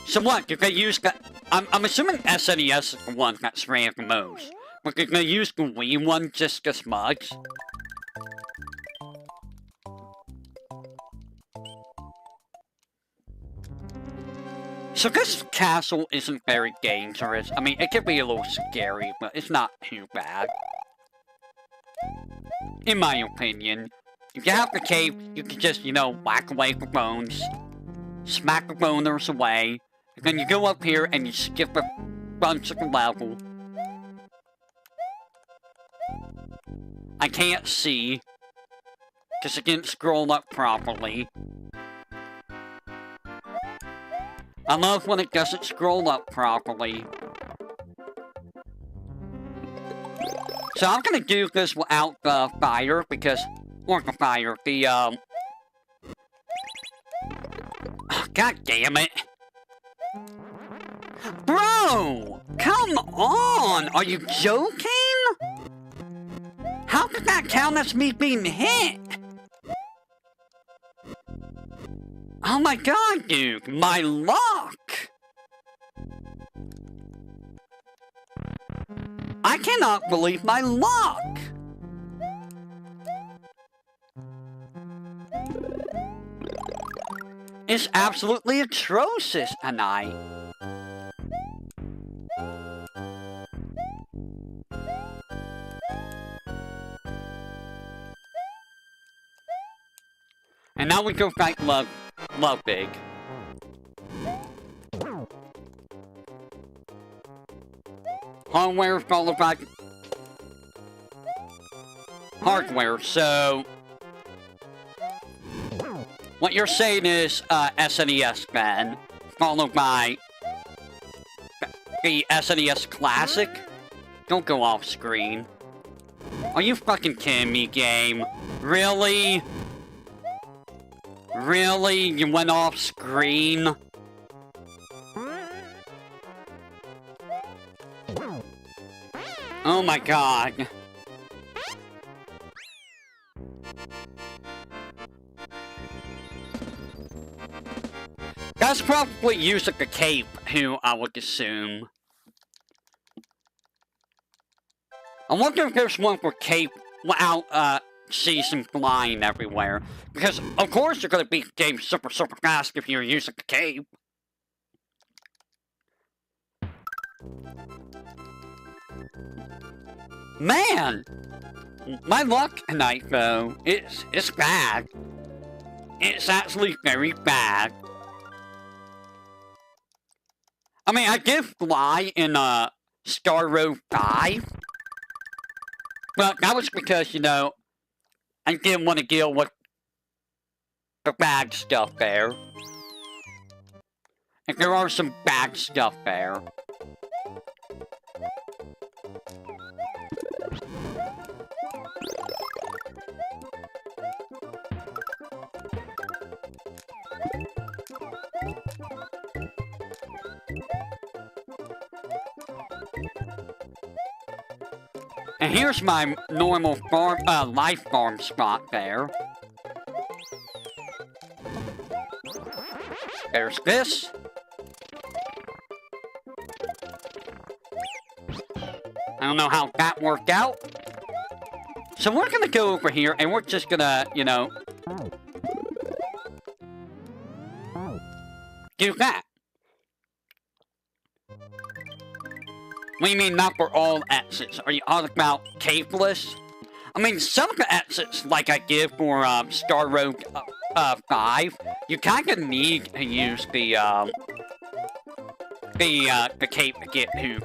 So what, did they use the... I'm assuming SNES is the one that's ran the most. But did they use the Wii one just as much? So this castle isn't very dangerous. I mean, it could be a little scary, but it's not too bad. In my opinion. If you have the cave, you can just, you know, whack away the bones. Smack the boners away. And then you go up here and you skip a bunch of the level. I can't see. Because it didn't scroll up properly. I love when it doesn't scroll up properly. So I'm gonna do this without the fire, because... Or the fire, the, God damn it! Bro! Come on! Are you joking? How could that count as me being hit? Oh my god, dude! My luck! I cannot believe my luck! It's absolutely atrocious, tonight. And now we go fight Big. Hardware followed by hardware, so... What you're saying is, SNES then, followed by the SNES Classic? Don't go off screen. Are you fucking kidding me, game? Really? Really? You went off screen? Oh my god. That's probably using the cape, who I would assume. I wonder if there's one for cape without, season flying everywhere. Because, of course, you're gonna beat the game super fast if you're using the cape. Man! My luck tonight, though, it's bad. It's actually very bad. I mean, I did fly in, Star Road 5. But that was because, you know, I didn't want to deal with the bad stuff there. And there are some bad stuff there. And here's my normal farm, life farm spot there. There's this. I don't know how that worked out. So we're gonna go over here and we're just gonna, you know... do that. What do you mean not for all exits? Are you talking about capeless? I mean, some of the exits, like I did for Star Road 5, you kind of need to use the cape to get to.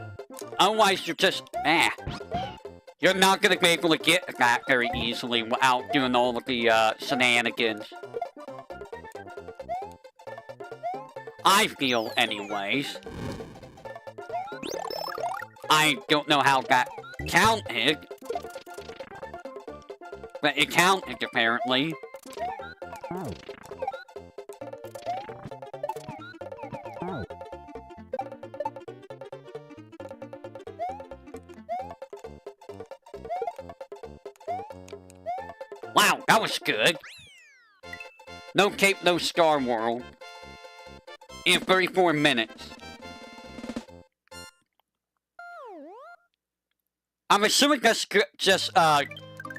Otherwise, you're just, You're not going to be able to get that very easily without doing all of the shenanigans. I feel, anyways. I don't know how that counted. But it counted, apparently. Wow, that was good. No Cape, no Star World. In 34 minutes. I'm assuming that's just,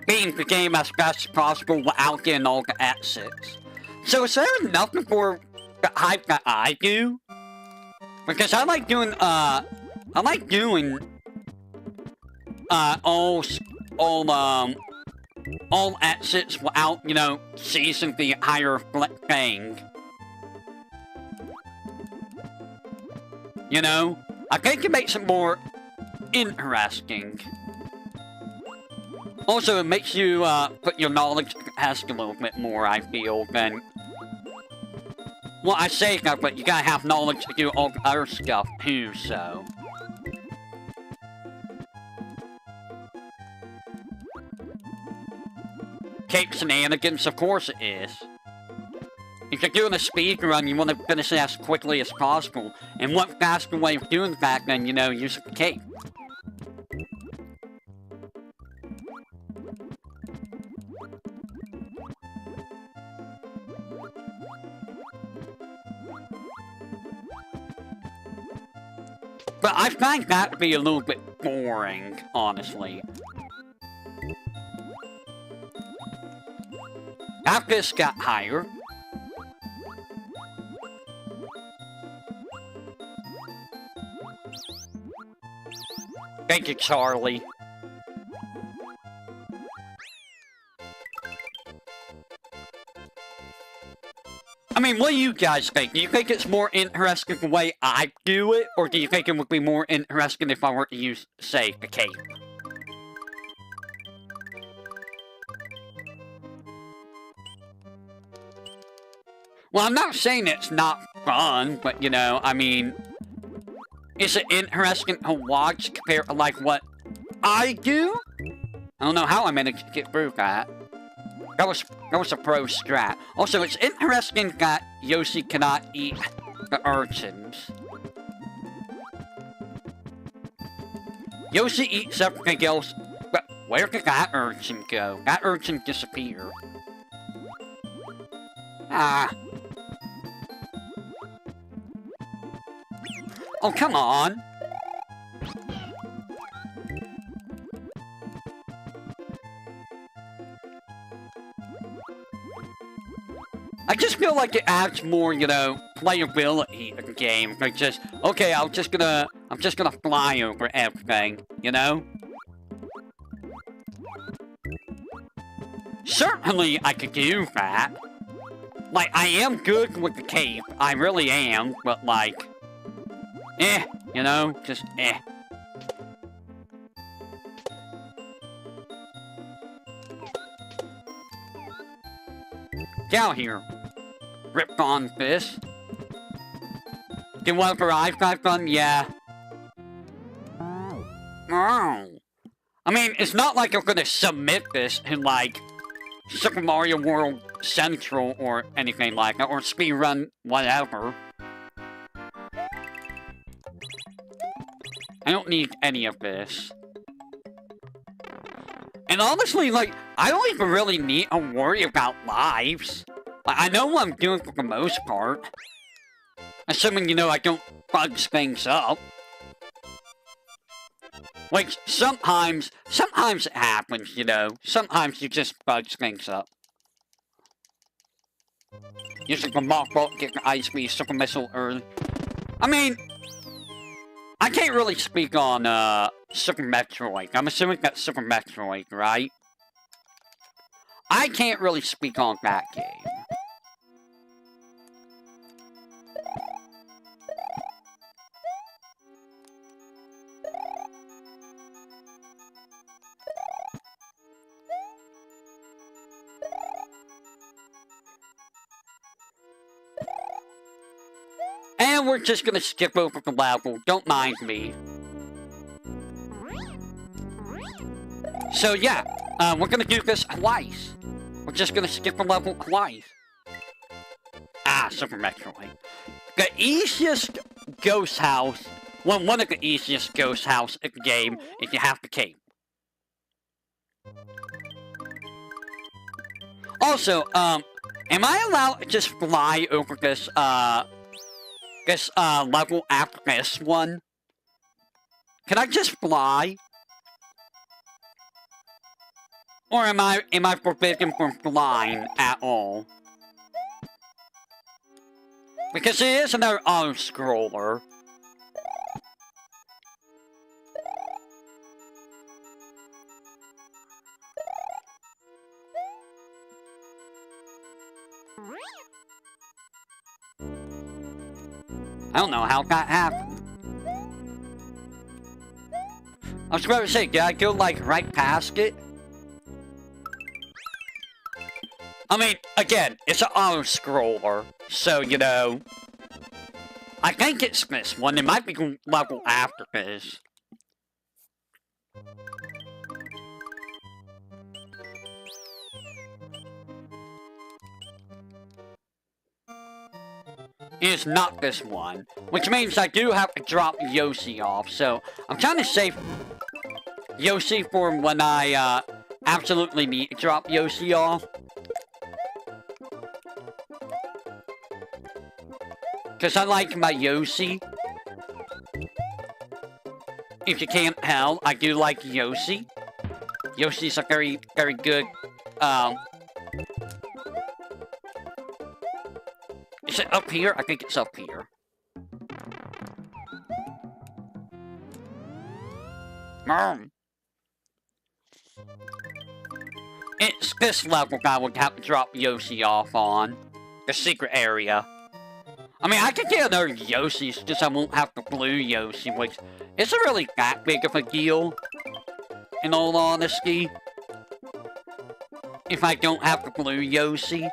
beating the game as fast as possible without getting all the exits. So is there nothing for the hype that I do? Because I like doing, all exits without, you know, seizing the entire thing. You know? I think it makes it more interesting. Also, it makes you, put your knowledge to the test a little bit more, I feel, than... Well, I say that, but you gotta have knowledge to do all the other stuff, too, so... Cape shenanigans, of course it is. If you're doing a speedrun, you want to finish it as quickly as possible. And what faster way of doing that than, you know, using the cape? But I find that to be a little bit boring, honestly. After this got higher. Thank you, Charlie. I mean, what do you guys think? Do you think it's more interesting the way I do it? Or do you think it would be more interesting if I were to use, say, the cape? Well, I'm not saying it's not fun, but, you know, I mean... Is it interesting to watch compared to, like, what I do? I don't know how I managed to get through that. That was a pro strat. Also, it's interesting that Yoshi cannot eat the urchins. Yoshi eats everything else, but where did that urchin go? That urchin disappeared. Ah. Oh, come on! I just feel like it adds more, you know, playability to the game. Like just, okay, I'm just gonna fly over everything, you know? Certainly I could do that. Like, I am good with the cape, I really am, but like... you know, just Get out here, Rip-on Fish. Do whatever I've done, yeah. Oh. I mean, it's not like I'm gonna submit this in, like, Super Mario World Central or anything like that, or Speedrun whatever. I don't need any of this. And honestly, like, I don't even really need to worry about lives. Like, I know what I'm doing for the most part. Assuming, you know, I don't fudge things up. Like, sometimes it happens, you know. Sometimes you just fudge things up. Using the mock ball to get the ice speed super missile early. I mean, I can't really speak on Super Metroid. I'm assuming that's Super Metroid, right? I can't really speak on that game. And we're just gonna skip over the level. Don't mind me. So yeah, we're gonna do this twice. We're just gonna skip the level twice. Ah, Super Metroid. The easiest ghost house, well, one of the easiest ghost house in the game is you have the cape. Also, am I allowed to just fly over this, level after this one? Can I just fly? Or am I forbidden from flying at all? Because it is another auto-scroller. I don't know how that happened. I was about to say, did I go, like, right past it? I mean, again, it's an auto-scroller, so, you know... I think it's this one. It might be level after this. It's not this one, which means I do have to drop Yoshi off, so I'm trying to save Yoshi for when I absolutely need to drop Yoshi off. Because I like my Yoshi. If you can't tell, I do like Yoshi. Yoshi's a very, very good, Is it up here? I think it's up here. It's this level that I would have to drop Yoshi off on. The secret area. I mean, I could get another Yoshi, just I won't have the blue Yoshi, which isn't really that big of a deal, in all honesty. If I don't have the blue Yoshi.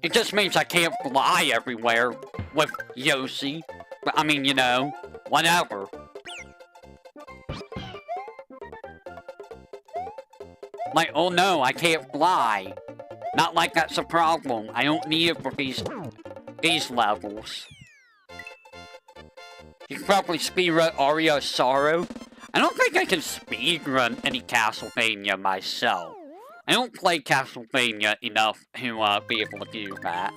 It just means I can't fly everywhere with Yoshi. But, I mean, you know, whatever. Like, oh no, I can't fly. Not like that's a problem. I don't need it for these levels. You can probably speedrun Aria of Sorrow. I don't think I can speedrun any Castlevania myself. I don't play Castlevania enough to be able to do that.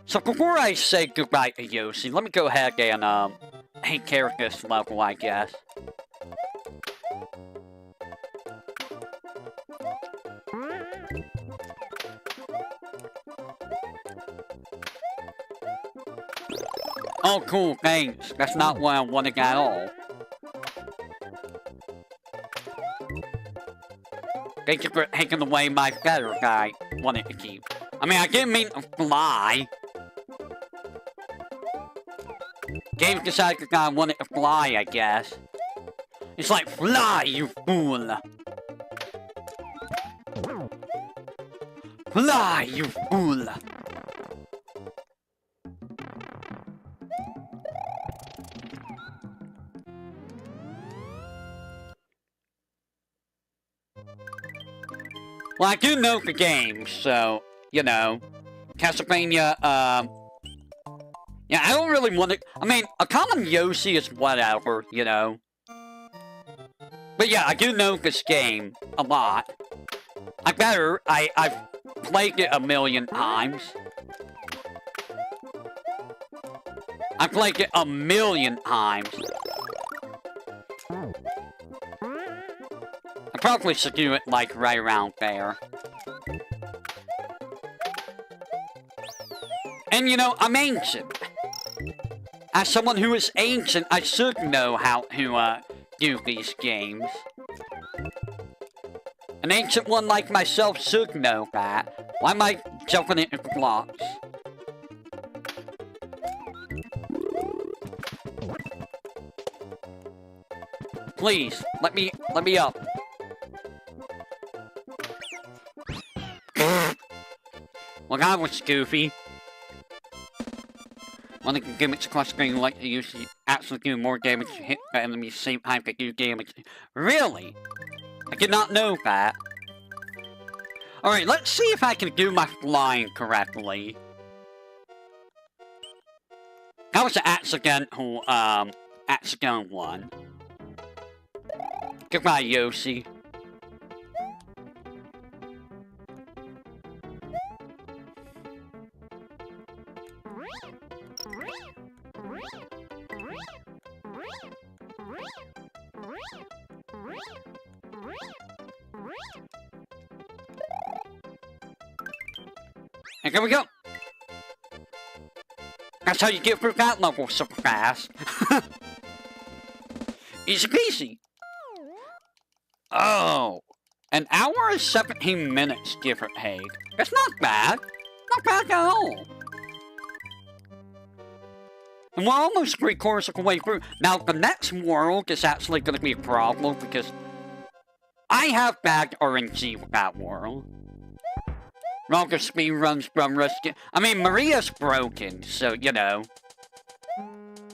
So before I say goodbye to Yoshi, let me go ahead and take care of this level, I guess. Oh, cool, thanks. That's not what I wanted at all. Thank you for taking away my feather that I wanted to keep. I mean, I didn't mean to fly. Game decided that I wanted to fly, I guess. It's like, fly, you fool! Fly, you fool! Well, I do know the game, so, you know, Castlevania, yeah, I don't really want to, I mean, a common Yoshi is whatever, you know. But yeah, I do know this game a lot. I've played it a million times. I played it a million times. I probably should do it, like, right around there. And, you know, I'm ancient. As someone who is ancient, I should know how to, do these games. An ancient one like myself should know that. Why am I jumping into the blocks? Please, let me up. Well, that was goofy. One of the gimmicks across screen like to use to actually do more damage to hit the enemy at the same time they do damage. Really? I did not know that. Alright, let's see if I can do my flying correctly. That was an accidental one. Goodbye, Yoshi. And there we go. That's how you get through that level so fast. Easy peasy. Oh, an hour and 17 minutes, give or take. That's not bad. Not bad at all. And we're almost 3/4 of the way through. Now, the next world is actually going to be a problem because I have bad RNG with that world. Longer speedruns from risking. I mean, Maria's broken, so, you know.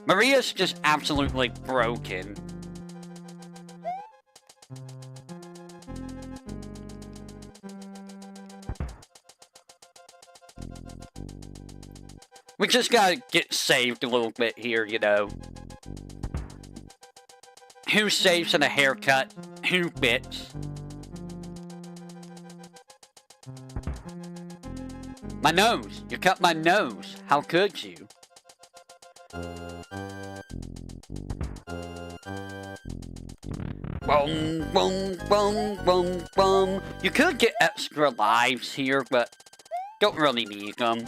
Maria's just absolutely broken. We just gotta get saved a little bit here, you know. Who saves in a haircut? Who bits? My nose! You cut my nose! How could you? Boom, boom, boom, boom, boom. You could get extra lives here, but don't really need them.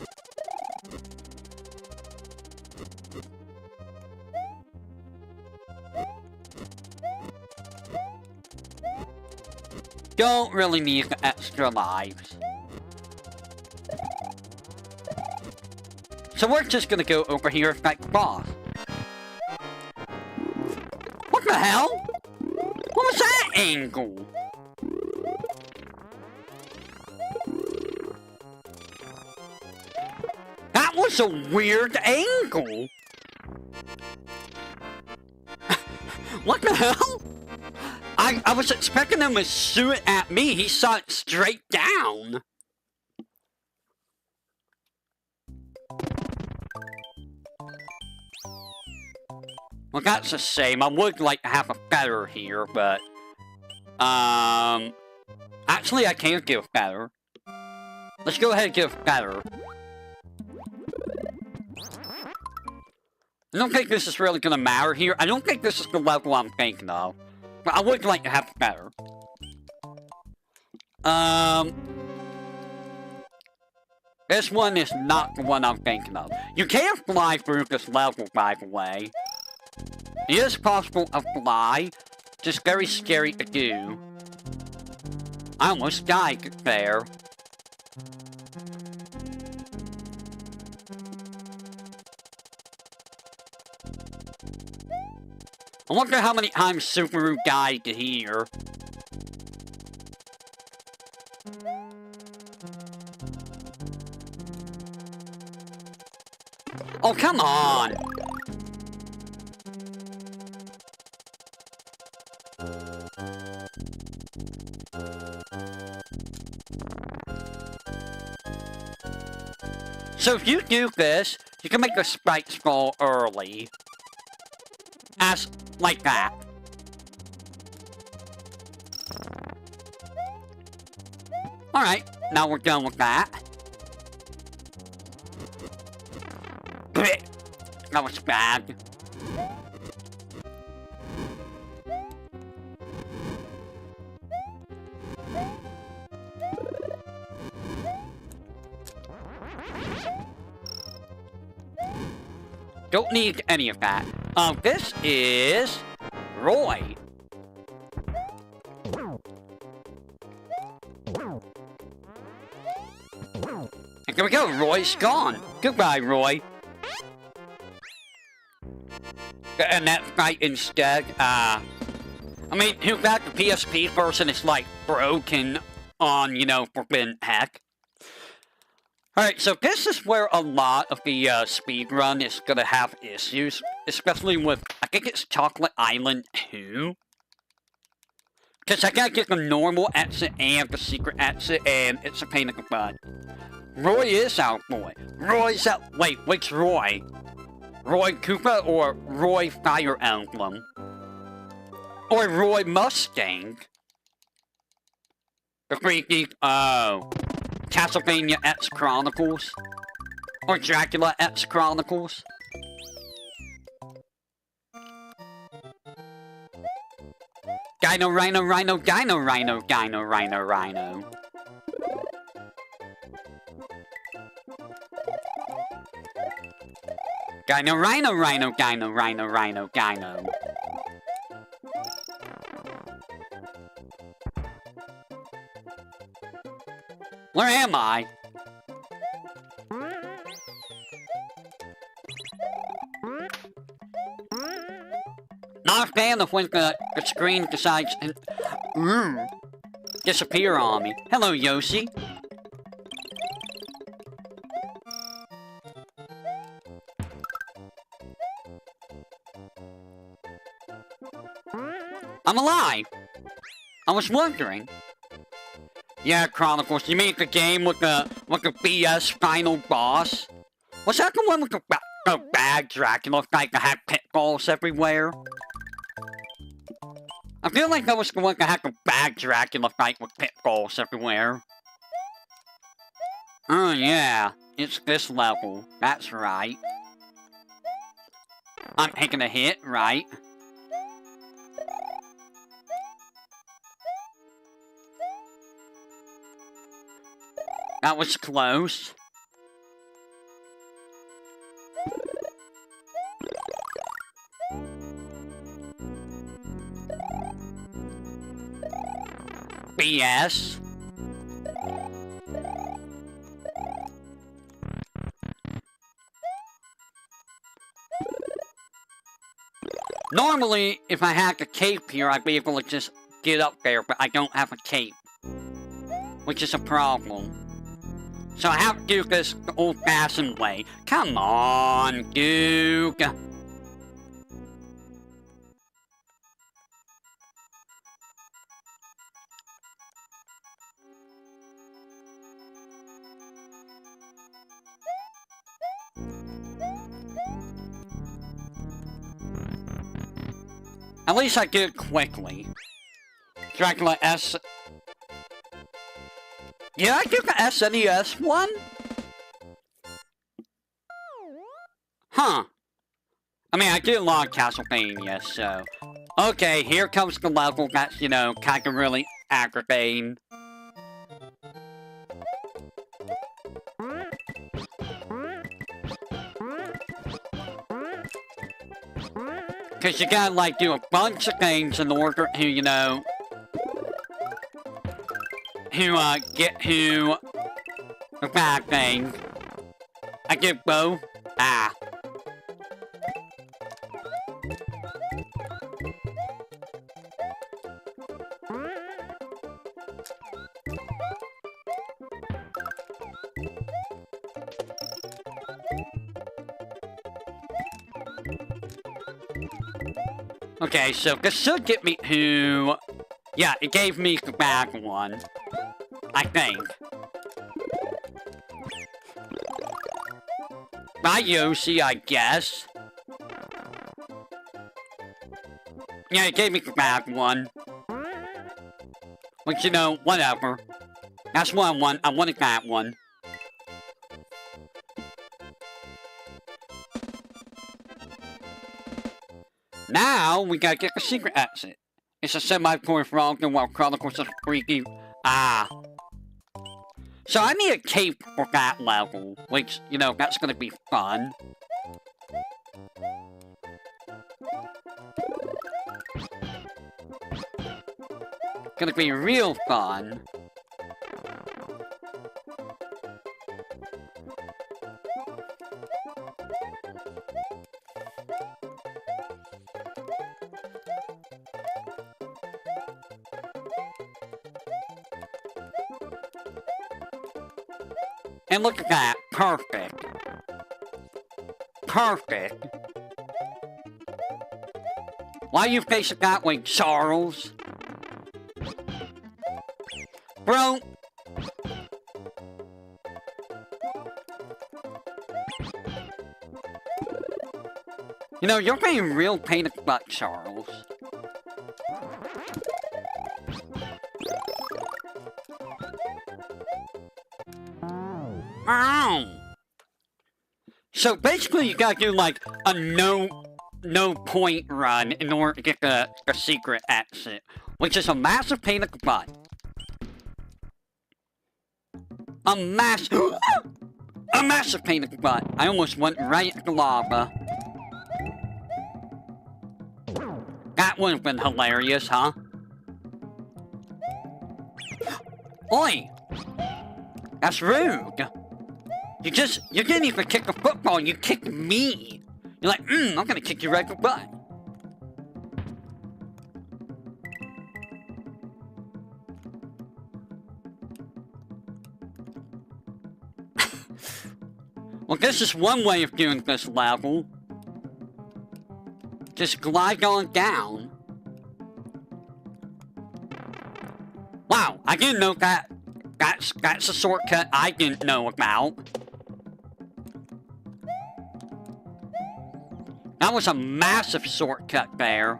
Don't really need the extra lives. So we're just gonna go over here and fight the boss. What the hell? What was that angle? That was a weird angle. What the hell? I was expecting him to shoot it at me. He shot it straight down. Well, that's a shame. I would like to have a feather here, but... Actually, I can't give a feather. Let's go ahead and give a feather. I don't think this is really gonna matter here. I don't think this is the level I'm thinking of. But I would like to have a feather. This one is not the one I'm thinking of. You can't fly through this level, by the way. It is possible to fly, just very scary to do. I almost died there. I wonder how many times Subaru died here. Oh, come on! So if you do this, you can make the spikes fall early. As like that. Alright, now we're done with that. That was bad. Don't need any of that. This is Roy. And there we go, Roy's gone. Goodbye, Roy. And that fight instead, I mean, who got the PSP version is like broken on, you know, Forbidden Heck. Alright, so this is where a lot of the speedrun is gonna have issues, especially with, I think it's Chocolate Island 2. Because I gotta get the normal exit and the secret exit, and it's a pain in the butt. Roy is out, boy. Roy's out. Wait, which Roy? Roy Koopa or Roy Fire Emblem? Or Roy Mustang? The freaky, Castlevania X Chronicles? Or Dracula X Chronicles? Dino Rhino Rhino Dino Rhino Dino Rhino Rhino. Dino Rhino Rhino Dino Rhino Rhino Dino. Where am I? Not a fan of when the screen decides to disappear on me. Hello, Yoshi. I'm alive! I was wondering. Yeah, Chronicles, you mean the game with the BS final boss? Was that the one with the bad Dracula fight that had pitfalls everywhere? I feel like that was the one that had the bad Dracula fight with pitfalls everywhere. Oh yeah, it's this level. That's right. I'm taking a hit, right? That was close. BS. Normally, if I had a cape here, I'd be able to just get up there, but I don't have a cape. Which is a problem. So I have to do this the old-fashioned way. Come on, Duke. At least I did it quickly. Dracula S... Yeah, I do the SNES one? Huh. I mean, I did a lot of Castlevania, so... Okay, here comes the level that's, you know, kinda really aggravating. Cause you gotta, like, do a bunch of things in order to, you know... get to the bad thing. I did both. Ah. Okay, so this should get me to... Yeah, it gave me the bad one. I think. Bye, Yoshi, I guess. Yeah, it gave me the bad one. But, you know, whatever. That's what I want. I wanted that one. Now, we gotta get the secret exit. It's a semi-toy frog and while Chronicles of Freaky... Ah. So I need a cape for that level, which, you know, that's gonna be fun. Gonna be real fun. And look at that. Perfect. Perfect. Why you face it that way, Charles? Bro. You know, you're being real pain in the butt, Charles. Ow! So basically you gotta do like a no point run in order to get the secret exit, which is a massive pain in the butt. A massive pain in the butt. I almost went right into lava. That would have been hilarious, huh? Oi! That's rude. You didn't even kick a football, you kicked me. You're like, I'm gonna kick you right in the butt. Well, this is one way of doing this level. Just glide on down. Wow, I didn't know that. That's a shortcut I didn't know about. That was a massive shortcut there.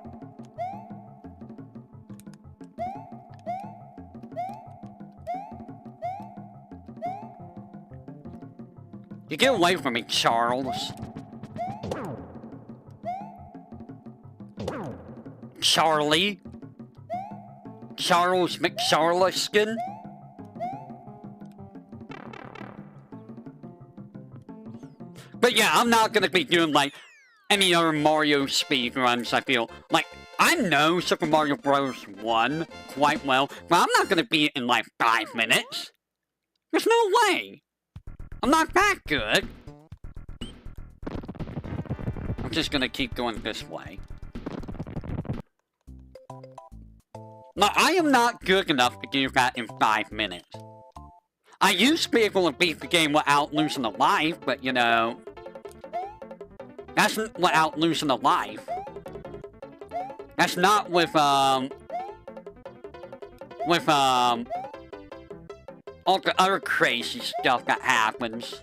You get away from me, Charles. Charlie? Charles McCharliskin? But yeah, I'm not gonna be doing, like, any other Mario speedruns, I feel. Like, I know Super Mario Bros. 1 quite well, but I'm not gonna beat it in, like, 5 minutes. There's no way. I'm not that good. I'm just gonna keep going this way. No, I am not good enough to do that in 5 minutes. I used to be able to beat the game without losing a life, but, you know... That's without losing a life. That's not with, all the other crazy stuff that happens.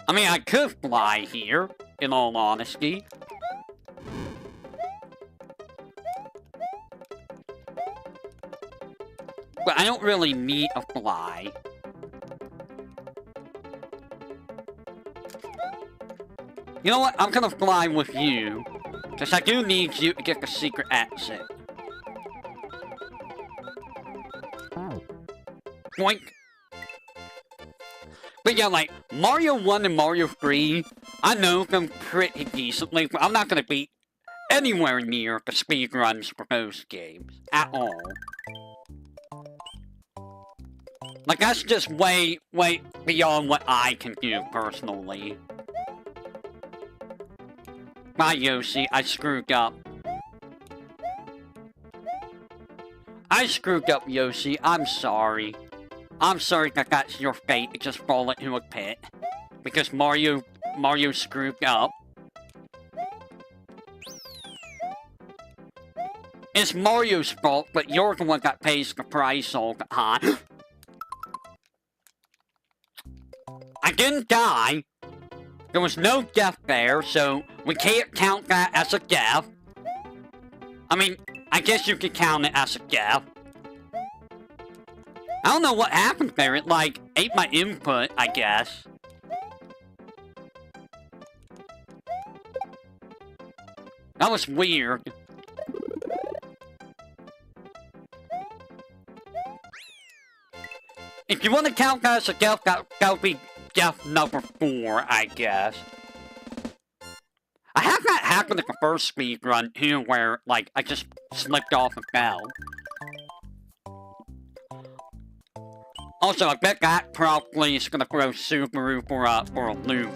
I mean, I could fly here, in all honesty. But I don't really need a fly. You know what? I'm gonna fly with you. Because I do need you to get the secret exit. Boink. But yeah, like, Mario 1 and Mario 3, I know them pretty decently, but I'm not gonna be anywhere near the speedruns for those games. At all. Like, that's just way beyond what I can do, personally. Bye, Yoshi. I screwed up. I screwed up, Yoshi. I'm sorry. I'm sorry that that's your fate to just fall into a pit. Because Mario screwed up. It's Mario's fault, but you're the one that pays the price all the time. I didn't die. There was no death there, so we can't count that as a death. I mean, I guess you could count it as a death. I don't know what happened there. It, like, ate my input, I guess. That was weird. If you want to count that as a death, that would be death number 4, I guess. I had that happen at the first speedrun too, where, like, I just slipped off and fell. Also, I bet that probably is gonna throw Subaru for a loop.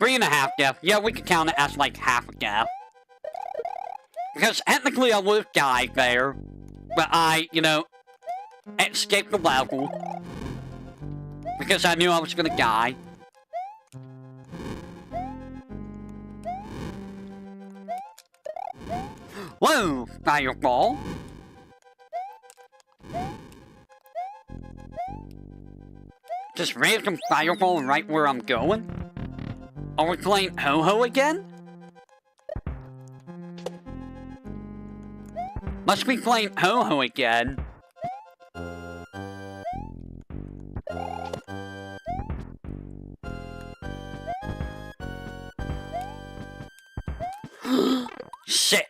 3.5 death. Yeah, we could count it as, like, half a death. Because technically I would have died there, but I, you know, escaped the level. Because I knew I was gonna die. Whoa, fireball. Just random fireball right where I'm going? Are we playing Ho-Ho again? Must be playing Ho-Ho again. Shit.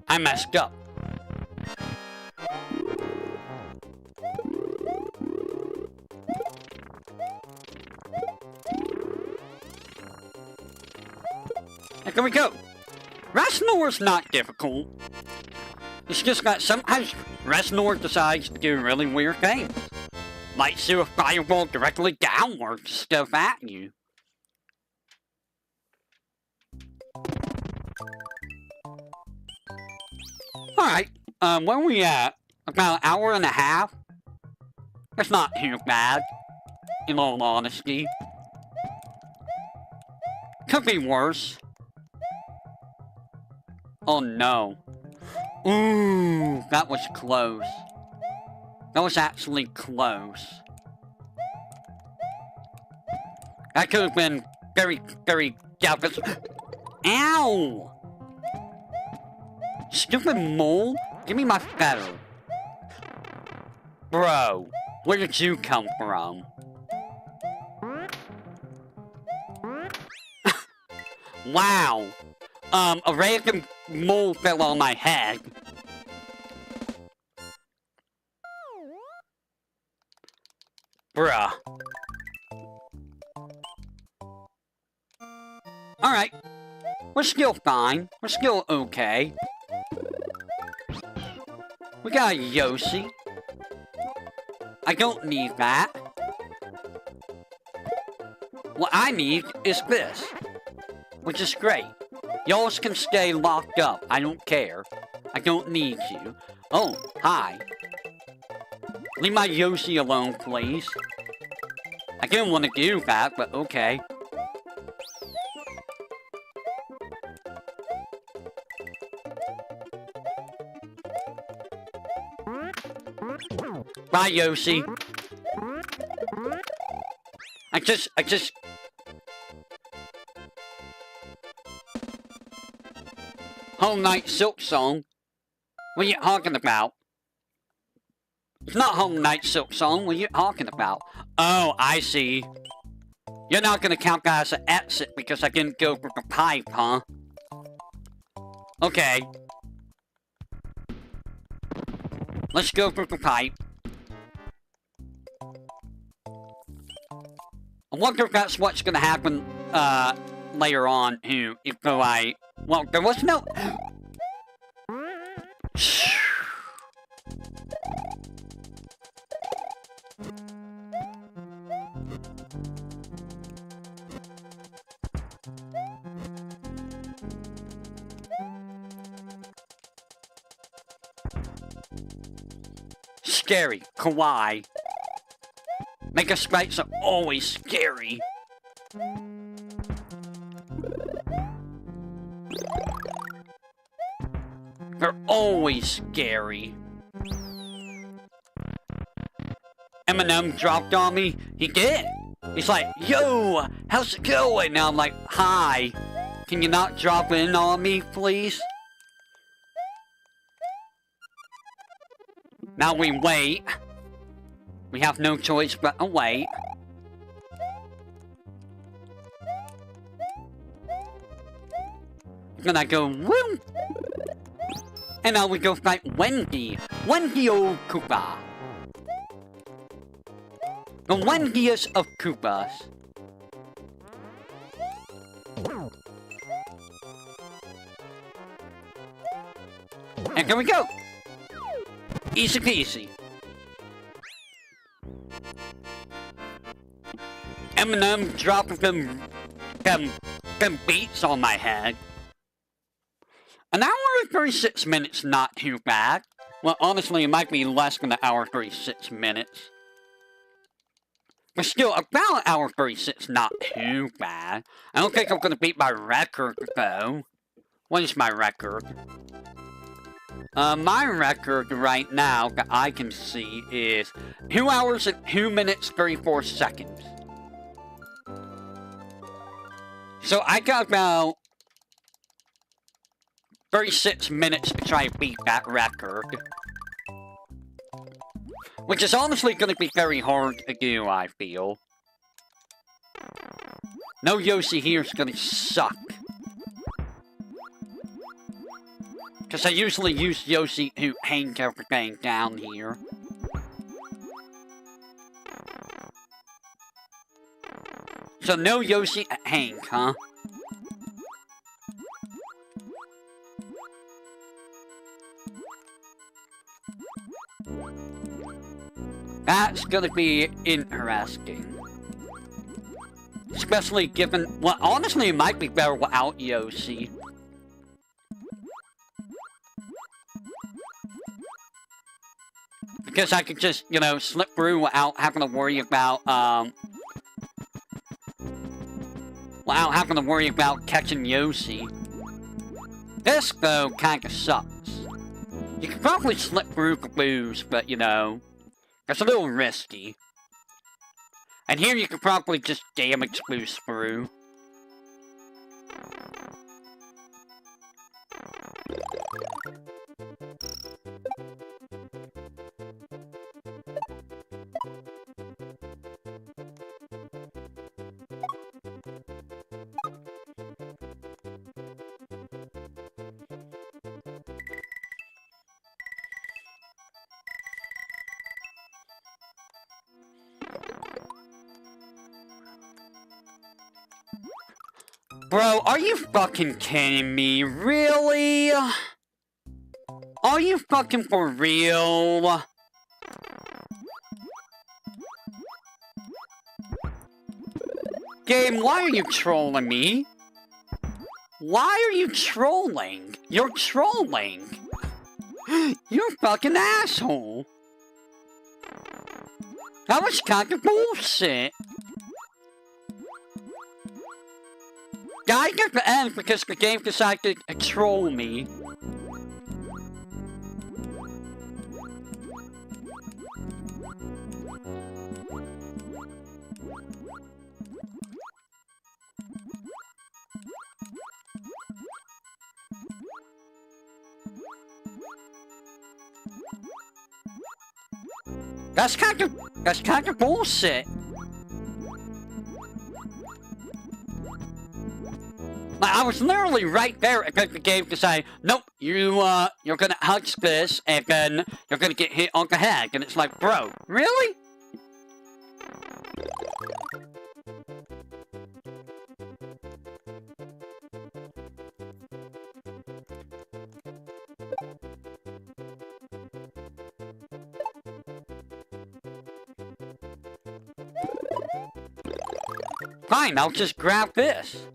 I messed up. Here we go. Rasnor is not difficult. It's just that sometimes Rasnor decides to do really weird things. Like shoot a fireball directly downward to stuff at you. Alright, where are we at? About an hour and a half? That's not too bad, in all honesty. Could be worse. Oh no. Ooh, that was close. That was actually close. That could have been very, very delicate. Ow! Stupid mole? Give me my feather. Bro, where did you come from? Wow. A random mole fell on my head. Bruh. Alright. We're still fine. We're still okay. We got a Yoshi. I don't need that. What I need is this. Which is great. Y'all can stay locked up. I don't care. I don't need you. Oh, hi. Leave my Yoshi alone, please. I didn't want to do that, but okay. Bye, Yoshi. I just... Whole Night Silk Song? What are you talking about? It's not Whole Night Silk Song, what are you talking about? Oh, I see. You're not gonna count that as an exit because I didn't go for the pipe, huh? Okay. Let's go for the pipe. I wonder if that's what's gonna happen, later on, too, if I... Well, there was no... Scary, kawaii. Mega sprites are always scary. They're always scary. Eminem dropped on me. He did. He's like, yo, how's it going? Now I'm like, hi. Can you not drop in on me, please? Now we wait. We have no choice but to wait. Then I go, woo! And now we go fight Wendy. Wendy old Koopa. The Wendiest of Koopas. And here we go. Easy peasy. Eminem dropping them beats on my head. An hour and 36 minutes, not too bad. Well, honestly, it might be less than an hour 36 minutes. But still, about an hour 36, not too bad. I don't think I'm gonna beat my record, though. What is my record? My record right now that I can see is 2 hours and 2 minutes 34 seconds. So I got about 36 minutes to try and beat that record. Which is honestly going to be very hard to do, I feel. No Yoshi here is going to suck. Because I usually use Yoshi to hang everything down here. So no Yoshi at Hank, huh? That's gonna be interesting. Especially given... Well, honestly, it might be better without Yoshi. Because I could just, you know, slip through without having to worry about, without having to worry about catching Yoshi. This, though, kinda sucks. You could probably slip through caboose, but, you know, it's a little risky. And here you could probably just damage boost through. Bro, are you fucking kidding me? Really? Are you fucking for real? Game, why are you trolling me? Why are you trolling? You're trolling. You're a fucking asshole. That was kind of bullshit. I got the end because the game decided to troll me. That's kind of bullshit. I was literally right there at the game to say, nope, you're gonna touch this, and then you're gonna get hit on the head. And it's like, bro, really? Fine, I'll just grab this.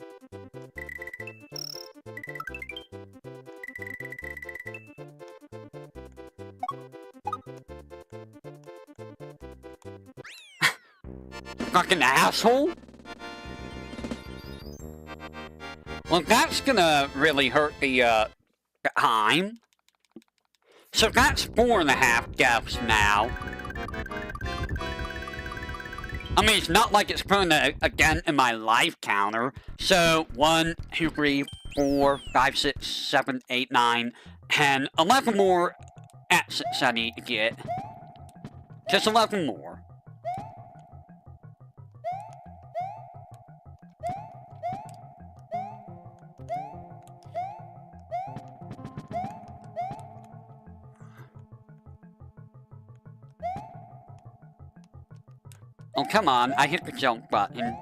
Fucking asshole. Well, that's gonna really hurt the time. So that's 4.5 deaths now. I mean, it's not like it's putting a again in my life counter. So 1, 2, 3, 4, 5, 6, 7, 8, 9, 10, 11 more exits I need to get. Just 11 more. Oh, come on, I hit the jump button.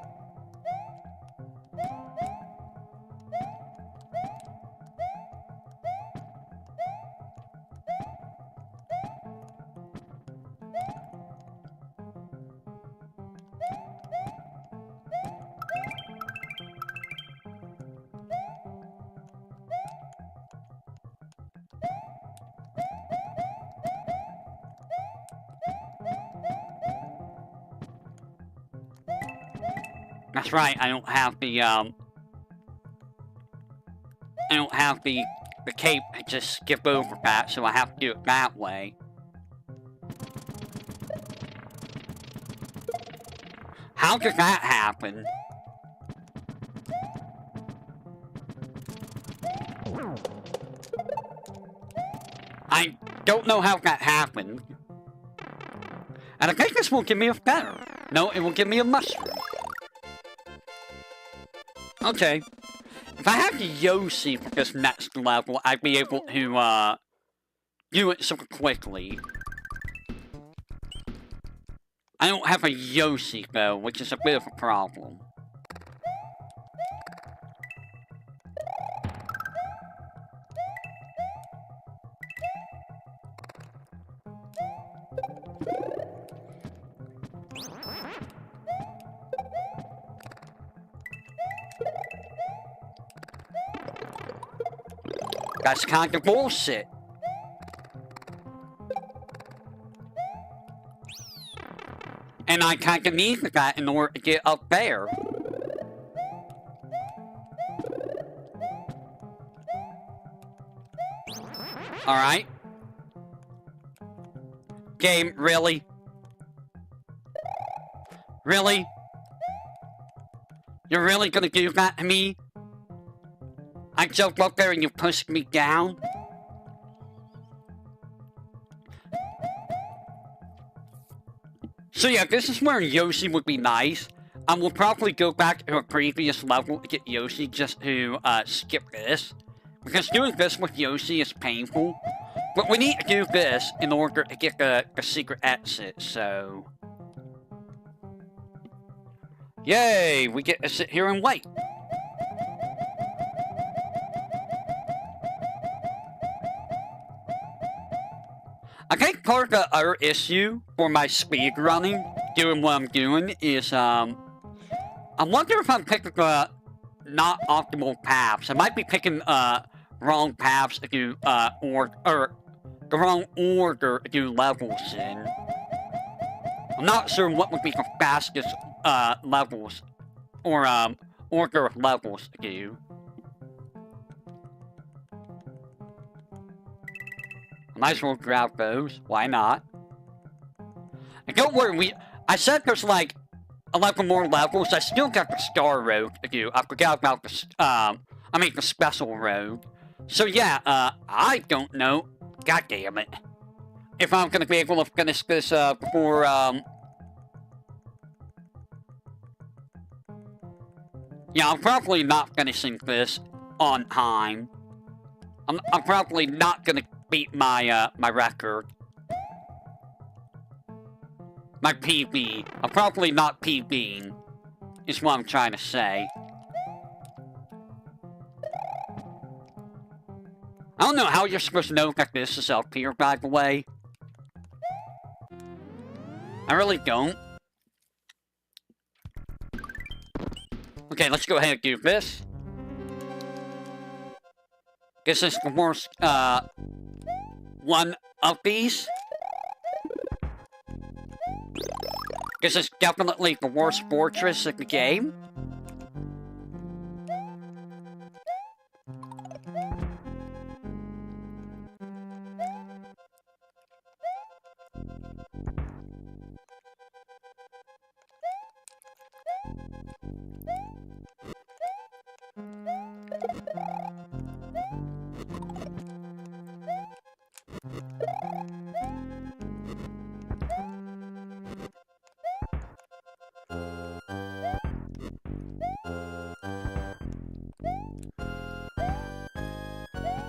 That's right, I don't have the cape to just skip over that, so I have to do it that way. How did that happen? I don't know how that happened. And I think this will give me a feather. No, it will give me a mushroom. Okay. If I had Yoshi for this next level, I'd be able to, do it super quickly. I don't have a Yoshi, though, which is a bit of a problem. That's kind of bullshit. And I kind of need that in order to get up there. Alright. Game, really? Really? You're really gonna do that to me? I jumped up there and you pushed me down? So yeah, this is where Yoshi would be nice. We'll probably go back to a previous level to get Yoshi just to skip this. Because doing this with Yoshi is painful. But we need to do this in order to get the secret exit, so... Yay! We get to sit here and wait. I think part of the other issue for my speedrunning, doing what I'm doing, is, I wonder if I'm picking the not optimal paths. I might be picking, wrong paths to do, or the wrong order to do levels in. I'm not sure what would be the fastest, levels, or, order of levels to do. I might as well grab those. Why not? And don't worry, I said there's like 11 more levels. I still got the Star Road to do. I forgot about the Special Road. So yeah, I don't know. God damn it. If I'm gonna be able to finish this, before, yeah, I'm probably not finishing this on time. I'm probably not gonna beat my, my record. My PB. I'm probably not PBing, is what I'm trying to say. I don't know how you're supposed to know that this is up here, by the way. I really don't. Okay, let's go ahead and do this. This is the worst, one of these. This is definitely the worst fortress in the game.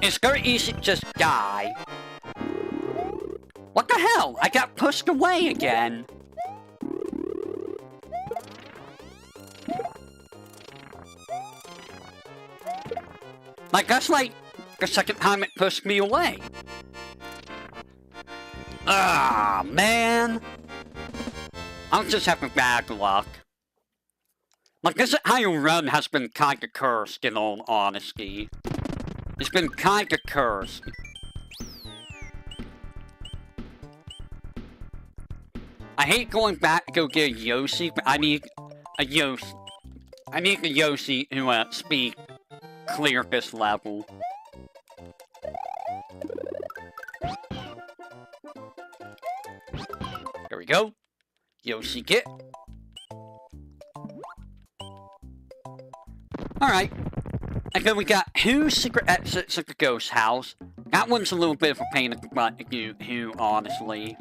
It's very easy to just die. What the hell? I got pushed away again. Like, that's like the second time it pushed me away. Ah, man. I'm just having bad luck. Like, this entire run has been kinda cursed, in all honesty. It's been kinda cursed. I hate going back to go get a Yoshi, but I need a Yoshi. I need a Yoshi to clear this level. There we go. Yoshi get. Alright. And then we got 2 secret exits at the ghost house. That one's a little bit of a pain in the butt to do, too, honestly.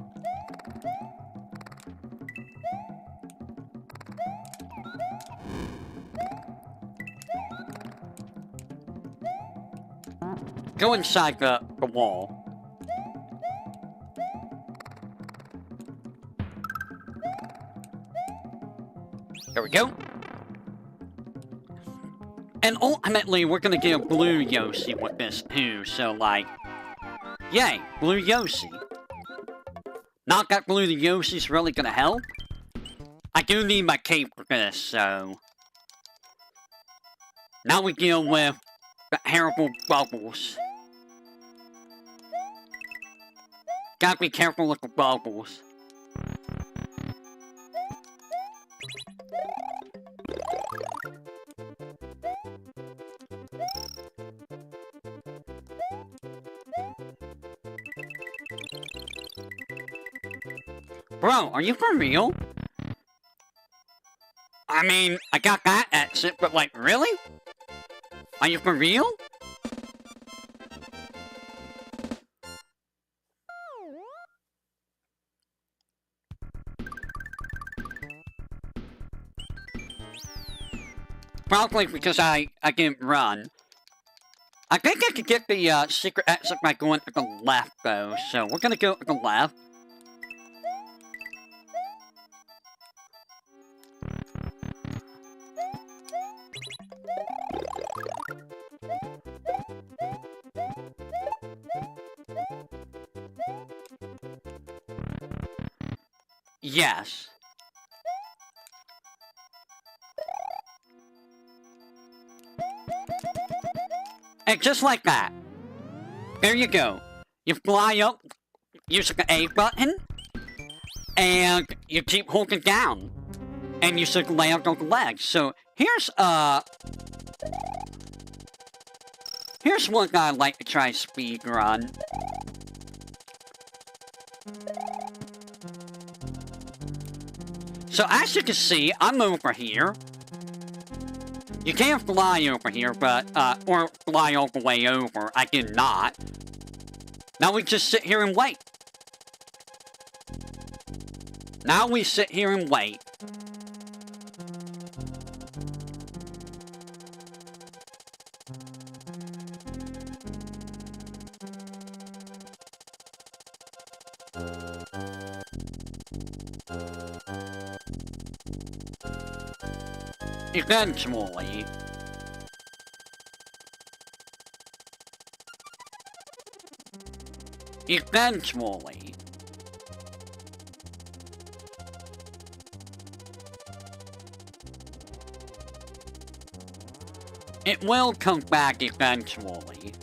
Go inside the wall. There we go. And ultimately, we're gonna get a blue Yoshi with this too, so like... Yay, blue Yoshi. Not that blue Yoshi's really gonna help. I do need my cape for this, so... Now we deal with the terrible bubbles. Gotta be careful with the bubbles. Bro, are you for real? I mean, I got that exit, but like, really? Are you for real? Probably because I didn't run. I think I could get the secret exit by going to the left, though. So we're gonna go to the left. Yes. And just like that. There you go. You fly up using the A button, and you keep holding down. And you should land on the legs. So here's one that I'd like to try speedrun. So as you can see, I'm over here. You can't fly over here, but, or fly all the way over. I did not. Now we just sit here and wait. Now we sit here and wait. Eventually. Eventually. It will come back eventually.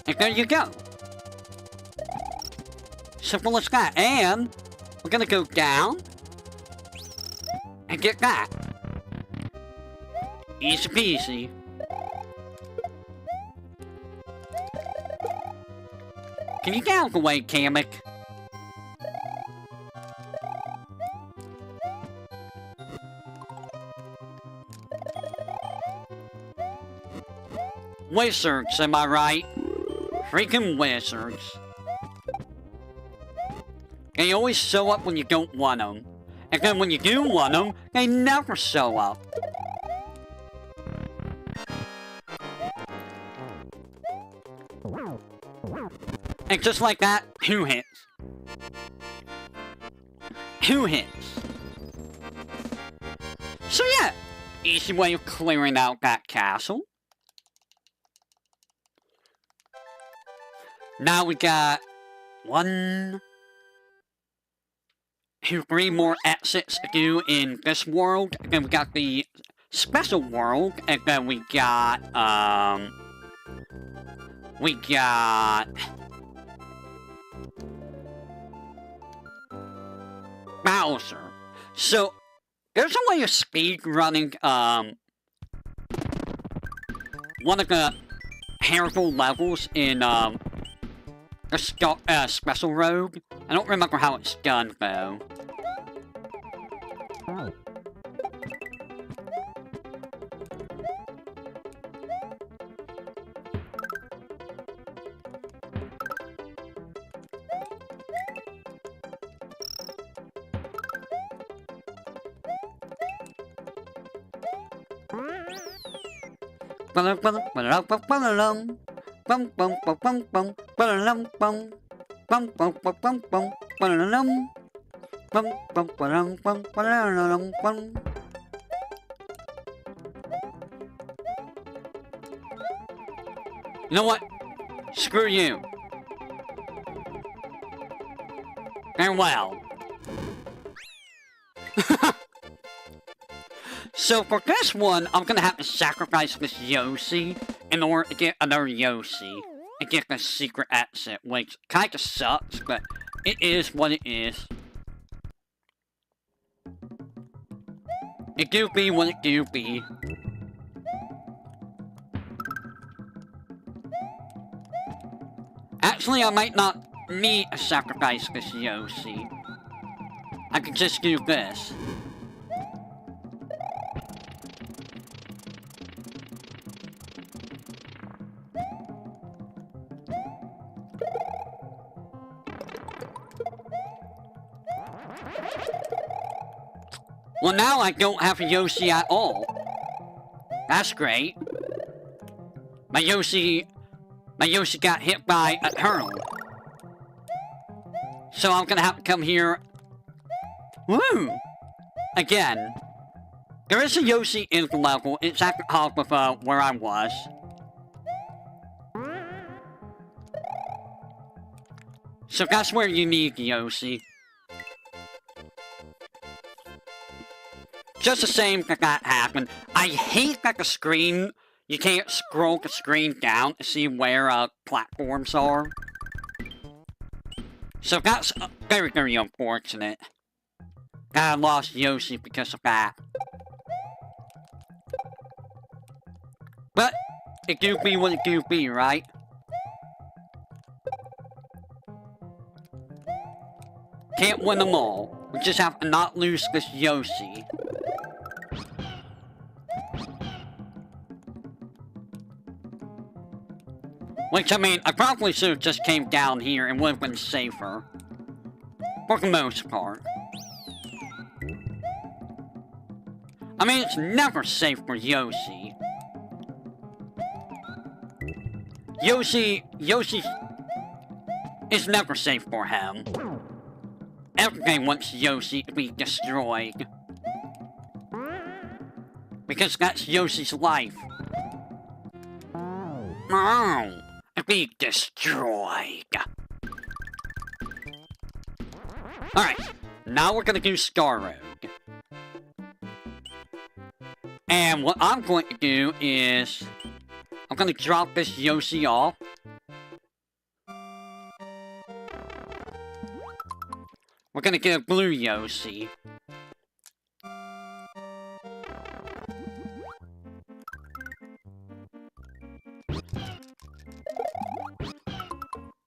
And there you go. Simple as that. And we're gonna go down and get that. Easy peasy. Can you get out of the way, Kamek? Wizards, am I right? Freaking wizards. They always show up when you don't want them. And then when you do want them, they never show up. And just like that, 2 hits. 2 hits. So yeah, easy way of clearing out that castle. Now we got 1, 2, 3 more exits to do in this world. And then we got the special world, and then we got Bowser. So there's a way of speedrunning one of the Hercule levels in the special road. I don't remember how it's done though. You know what? Screw you. Farewell. So for this one, I'm gonna have to sacrifice this Yoshi in order to get another Yoshi and get the secret exit, which kinda sucks, but it is what it is. It do be what it do be. Actually, I might not need to sacrifice this Yoshi. I can just do this. Well, now I don't have a Yoshi at all. That's great. My Yoshi got hit by a turtle. So I'm gonna have to come here. Woo! Again. There is a Yoshi in the level. It's at the top of where I was. So that's where you need the Yoshi. Just the same that happened. I hate that the screen, you can't scroll the screen down to see where platforms are. So that's very, very unfortunate. I lost Yoshi because of that. But it do be what it do be, right? Can't win them all. We just have to not lose this Yoshi. Which, I mean, I probably should have just came down here and would have been safer. For the most part. I mean, it's never safe for Yoshi. Yoshi is never safe for him. Everyone wants Yoshi to be destroyed. Because that's Yoshi's life. Oh. Be destroyed. Alright, now we're gonna do Star Road. And what I'm going to do is I'm gonna drop this Yoshi off. We're gonna get a blue Yoshi.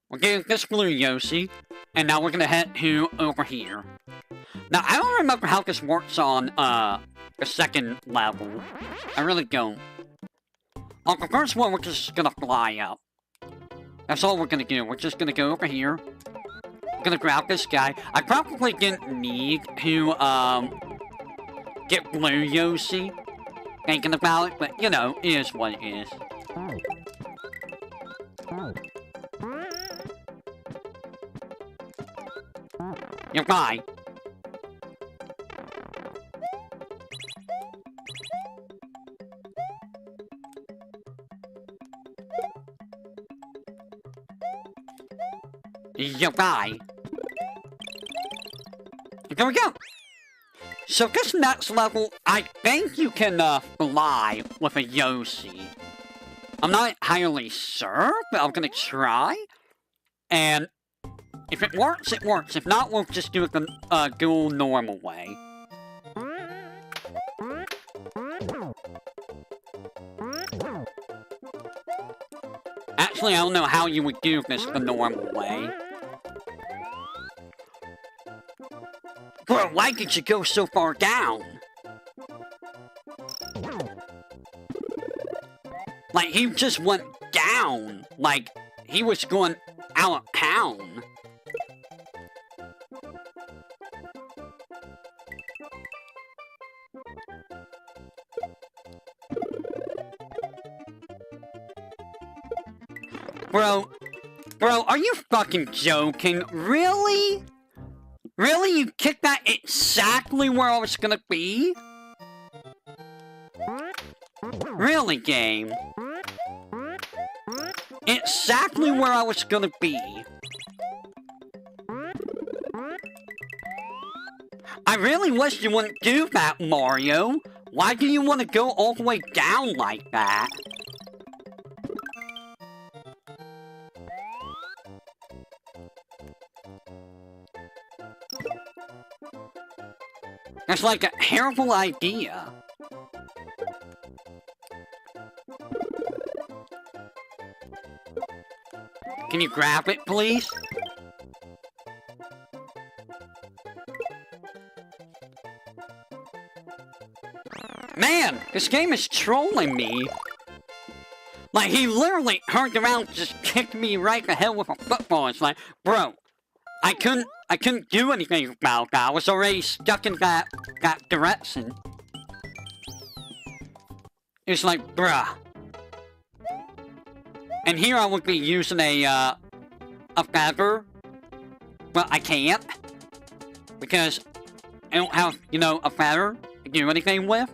We're getting this blue Yoshi, and now we're gonna head to over here. Now, I don't remember how this works on, the second level. I really don't. On the first one, we're just gonna fly up. That's all we're gonna do. We're just gonna go over here. gonna grab this guy. I probably didn't need to, get Blue Yoshi. Thinking about it, but, you know, it is what it is. You're fine. You're fine. There we go. So this next level, I think you can fly with a Yoshi. I'm not entirely sure, but I'm gonna try. And if it works, it works. If not, we'll just do it the dual normal way. Actually, I don't know how you would do this the normal way. Bro, why did you go so far down? Like, he just went down. Like, he was going out of town. Bro, are you fucking joking? Really? Really? You kicked that exactly where I was gonna be? Really, game? Exactly where I was gonna be. I really wish you wouldn't do that, Mario. Why do you want to go all the way down like that? That's like a terrible idea. Can you grab it, please? Man, this game is trolling me. Like, he literally turned around and just kicked me right in the head with a football. It's like, bro, I couldn't do anything about that. I was already stuck in that direction. It's like, bruh. And here I would be using a feather, but I can't. Because I don't have, you know, a feather to do anything with.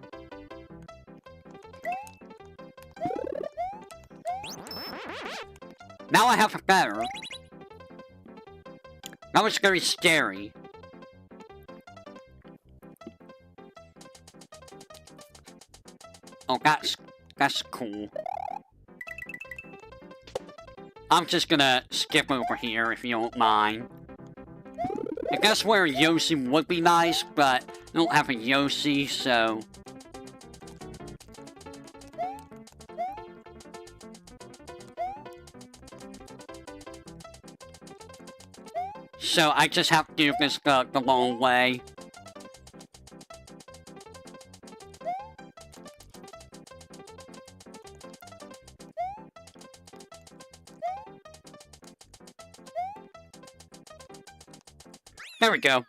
Now I have a feather. That was very scary. Oh, that's cool. I'm just gonna skip over here if you don't mind. I guess where Yoshi would be nice, but I don't have a Yoshi, so... So I just have to do this the long way. There we go.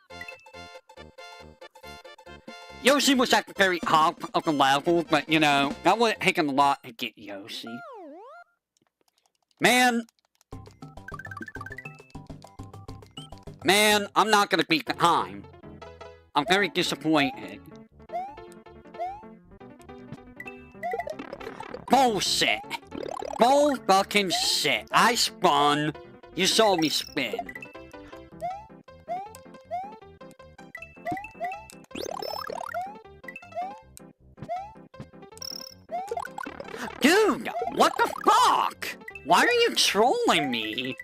Yoshi was at the very top of the level, but you know, that would have taken a lot to get Yoshi. Man, I'm not gonna beat the time. I'm very disappointed. Bullshit. Bull fucking shit. I spun. You saw me spin. Dude, what the fuck? Why are you trolling me?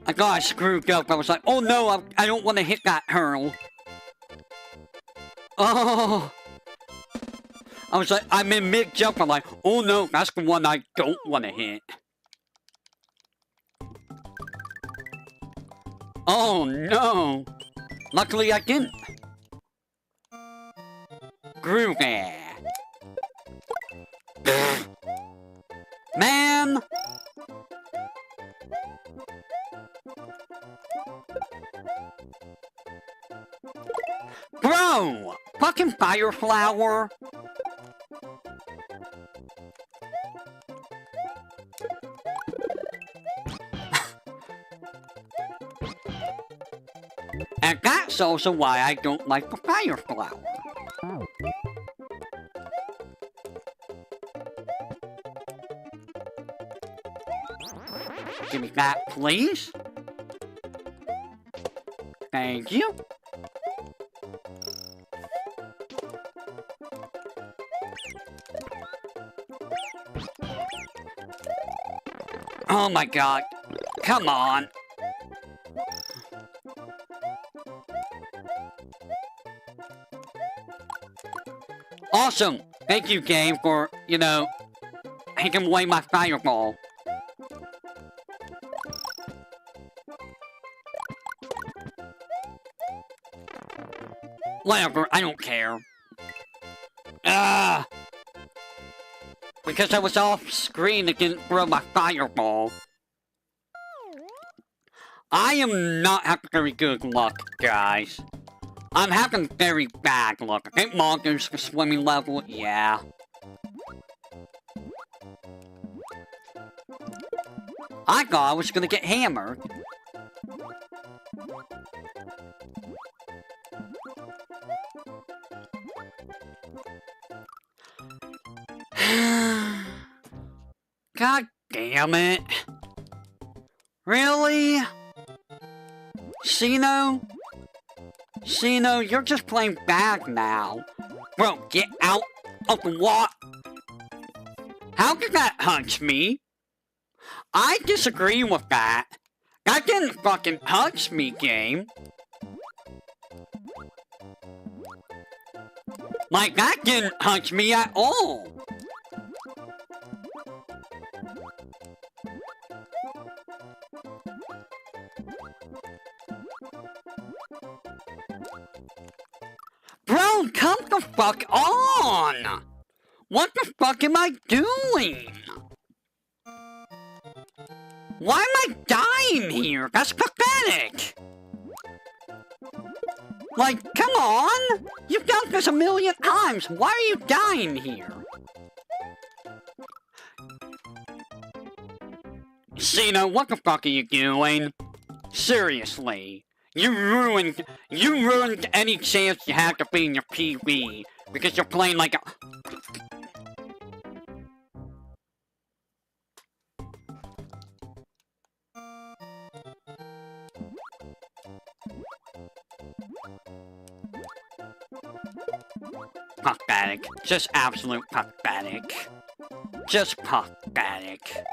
I got screwed up. I was like, oh no, I don't want to hit that hurdle. Oh. I was like, I'm in mid-jump. I'm like, oh no, that's the one I don't want to hit. Oh no. Luckily I didn't. Groovy. Man. Bro! Fucking fire flower! And that's also why I don't like the fire flower. Give me that, please. Thank you. Oh my god. Come on. Awesome. Thank you, game, for, you know, taking away my fireball. Whatever, I don't care. Ah! Because I was off screen, it didn't throw my fireball. I am not having very good luck, guys. I'm having very bad luck. I think Mongoose the swimming level, yeah. I thought I was gonna get hammered. God damn it. Really? Sino? Sino, you're just playing bad now. Bro, get out of the water. How did that hunch me? I disagree with that. That didn't fucking hunch me, game. Like, that didn't hunch me at all. Bro, come the fuck on! What the fuck am I doing? Why am I dying here? That's pathetic! Like, come on! You've done this a million times! Why are you dying here? Cena, what the fuck are you doing? Seriously. You ruined any chance you had to be in your PV because you're playing like a... Pathetic. Just absolute pathetic. Just pathetic.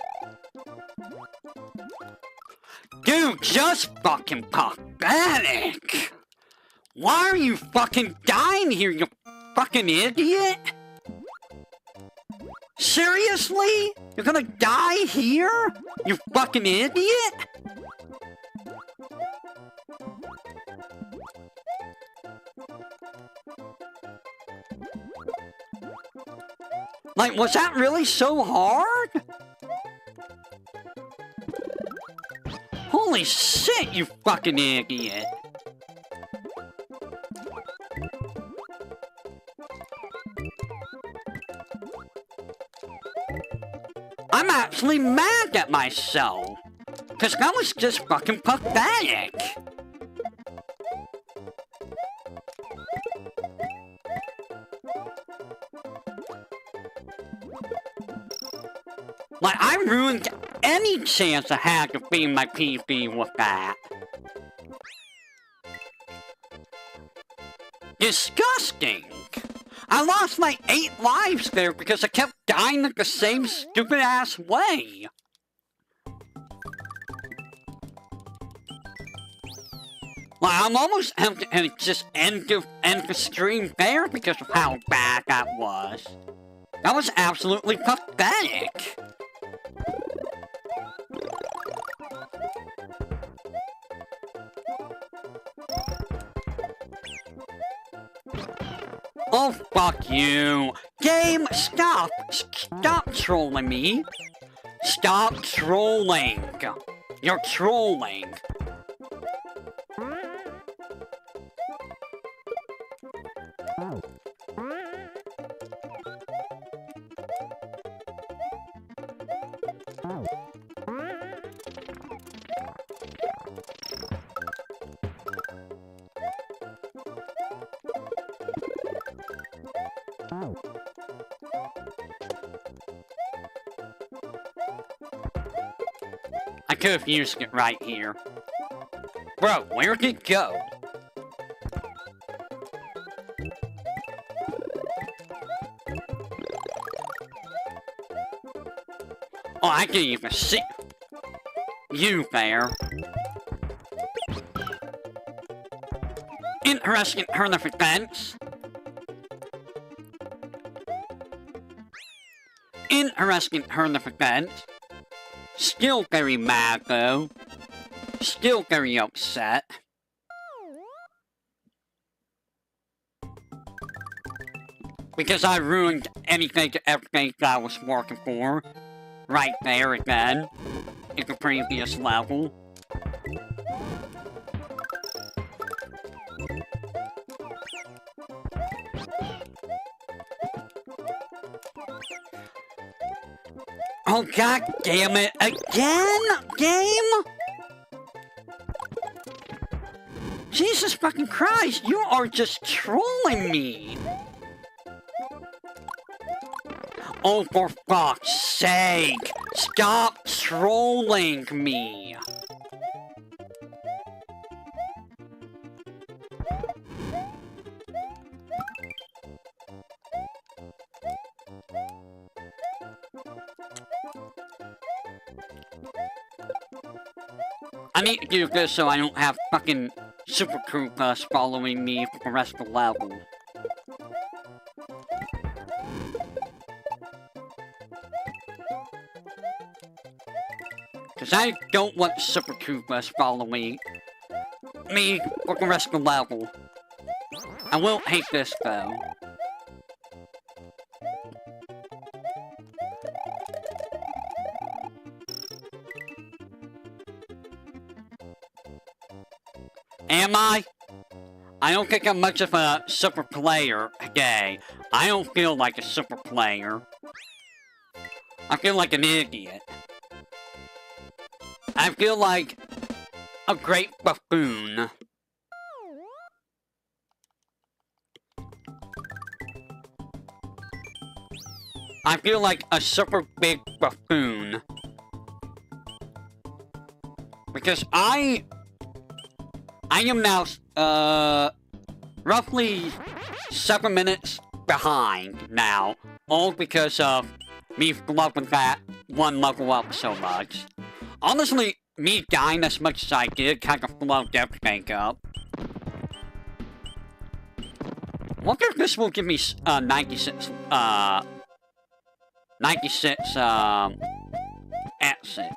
Dude, just fucking pathetic! Why are you fucking dying here, you fucking idiot? Seriously? You're gonna die here? You fucking idiot? Like, was that really so hard? Holy shit, you fucking idiot! I'm actually mad at myself! Cause that was just fucking pathetic! Like, I ruined any chance I had to be in my PV with that. Disgusting! I lost like 8 lives there because I kept dying the same stupid ass way. I'm almost tempted to just end the stream there because of how bad that was. That was absolutely pathetic. Oh, fuck you. Game, stop. Stop trolling me. Stop trolling. You're trolling. I could have used it right here. Bro, where'd it go? Oh, I can't even see you there. Interesting turn of events. Interesting turn of events. Still very mad, though. Still very upset. Because I ruined anything to everything that I was working for. Right there again. In the previous level. Oh, god damn it. Again? Game? Jesus fucking Christ, you are just trolling me. Oh, for fuck's sake. Stop trolling me. I need to do this so I don't have fucking Super Koopas following me for the rest of the level. Because I don't want Super Koopas following me for the rest of the level. I won't hate this though. Am I? I don't think I'm much of a super player today. I don't feel like a super player. I feel like an idiot. I feel like a great buffoon. I feel like a super big buffoon. Because I am now, roughly 7 minutes behind now. All because of me loving that one level up so much. Honestly, me dying as much as I did kind of flowed everything up. Wonder if this will give me, 96, answers.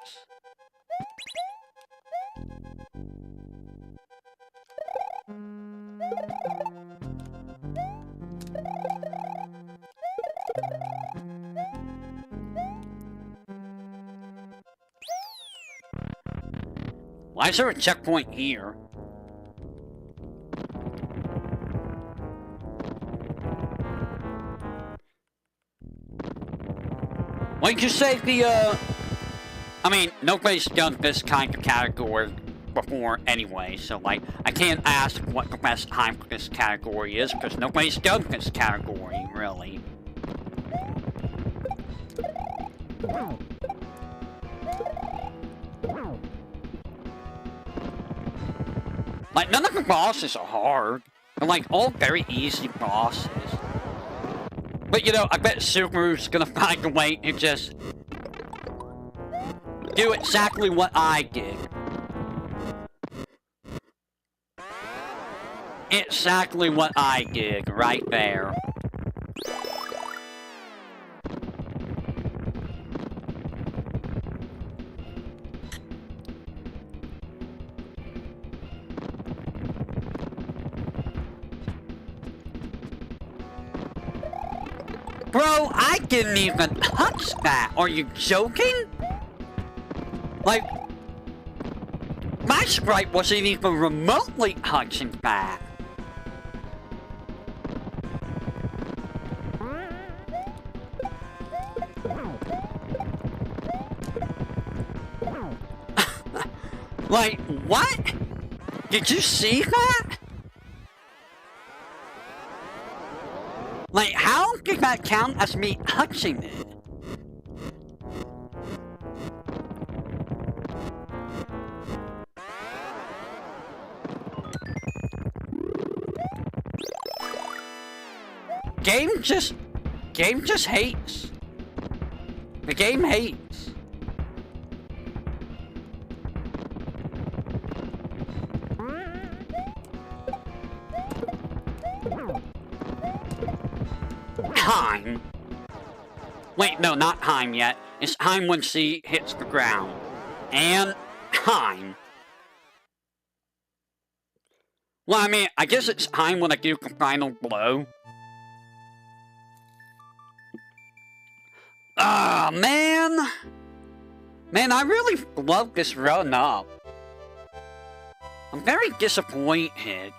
Why is there a checkpoint here? Why did you say the, I mean, nobody's done this kind of category before anyway, so, like, I can't ask what the best time for this category is, because nobody's done this category, really. Like, none of the bosses are hard. They're, like, all very easy bosses. But, you know, I bet Subaru's gonna find a way to just do exactly what I did. exactly what I did right there. Bro, I didn't even touch that. Are you joking? Like, my sprite wasn't even remotely touching that. Like, what? Did you see that? Like, how did that count as me touching it? Game just hates. The game hates. Time. Wait, no, not time yet. It's time when she hits the ground. And time. Well, I mean, I guess it's time when I do the final blow. Ah, man. Man, I really love this run up. I'm very disappointed.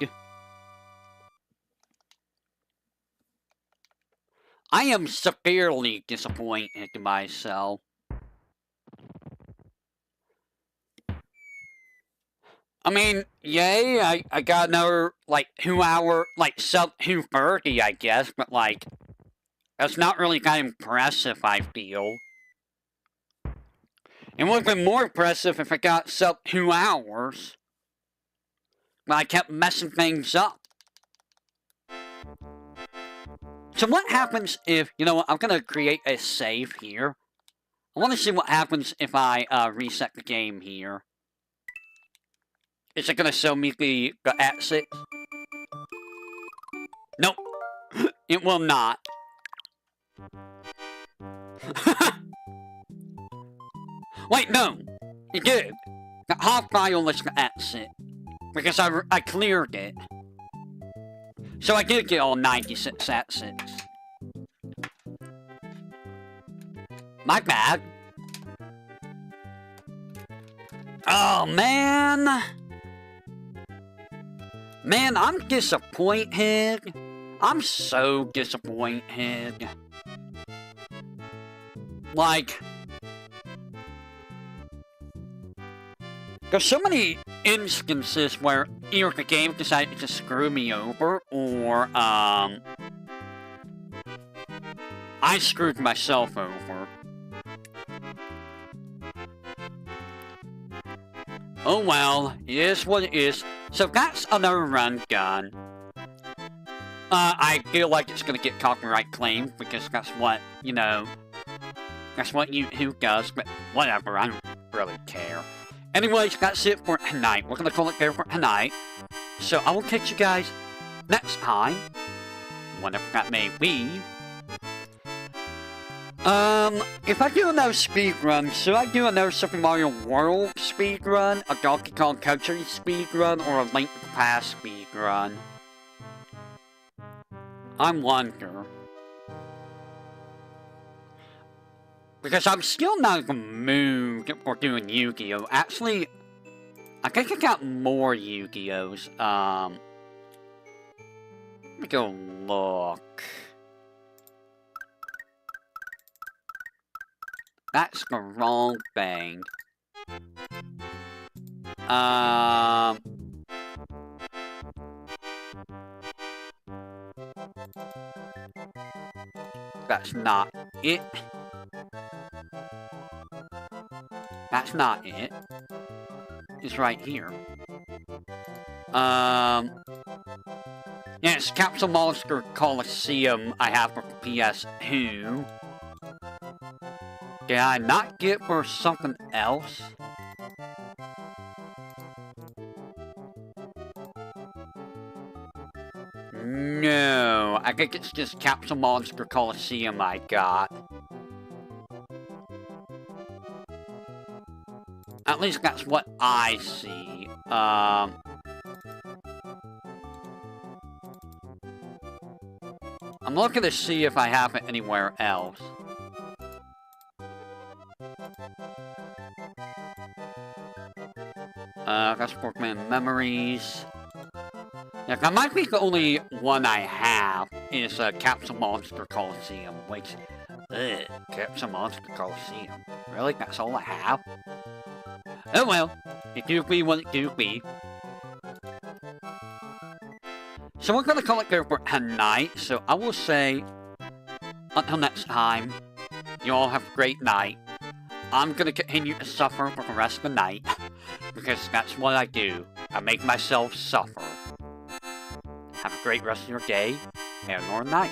I am severely disappointed in myself. I mean, yay, I got another, like, 2-hour, like, sub 230, I guess, but, like, that's not really that impressive, I feel. It would have been more impressive if I got sub 2 hours. But I kept messing things up. So what happens if, you know what, I'm gonna create a save here. I want to see what happens if I reset the game here. Is it gonna show me the exit? Nope. It will not. Wait, no! It did! The hot file was the exit. Because I cleared it. So I did get all 96 exits. My bad. Oh, man! Man, I'm disappointed. I'm so disappointed. Like, there's so many instances where either the game decided to screw me over, or, I screwed myself over. Oh well, it is what it is. So that's another run done. I feel like it's gonna get copyright claimed, because that's what, you know, that's what YouTube does, but whatever, I don't really care. Anyways, that's it for tonight. We're gonna call it there for tonight. So I will catch you guys next time, whenever that may be. If I do another speedrun, should I do another Super Mario World speedrun, a Donkey Kong Country speedrun, or a Link to the Past speedrun? I wonder. Because I'm still not in the mood for doing Yu-Gi-Oh! Actually, I think I got more Yu-Gi-Ohs. Let me go look. That's the wrong thing. That's not it. That's not it. It's right here. Yes, Capsule Monster Coliseum I have for PS2. Did I not get for something else? No, I think it's just Capsule Monster Coliseum I got. At least that's what I see. I'm looking to see if I have it anywhere else. That's Porkman Memories. Yeah, that might be the only one I have is Capsule Monster Coliseum, which... Ugh, Capsule Monster Coliseum. Really? That's all I have? Oh well, it do be what it do be. So we're gonna call it there for tonight, so I will say, until next time, you all have a great night. I'm gonna continue to suffer for the rest of the night, because that's what I do. I make myself suffer. Have a great rest of your day, and or night.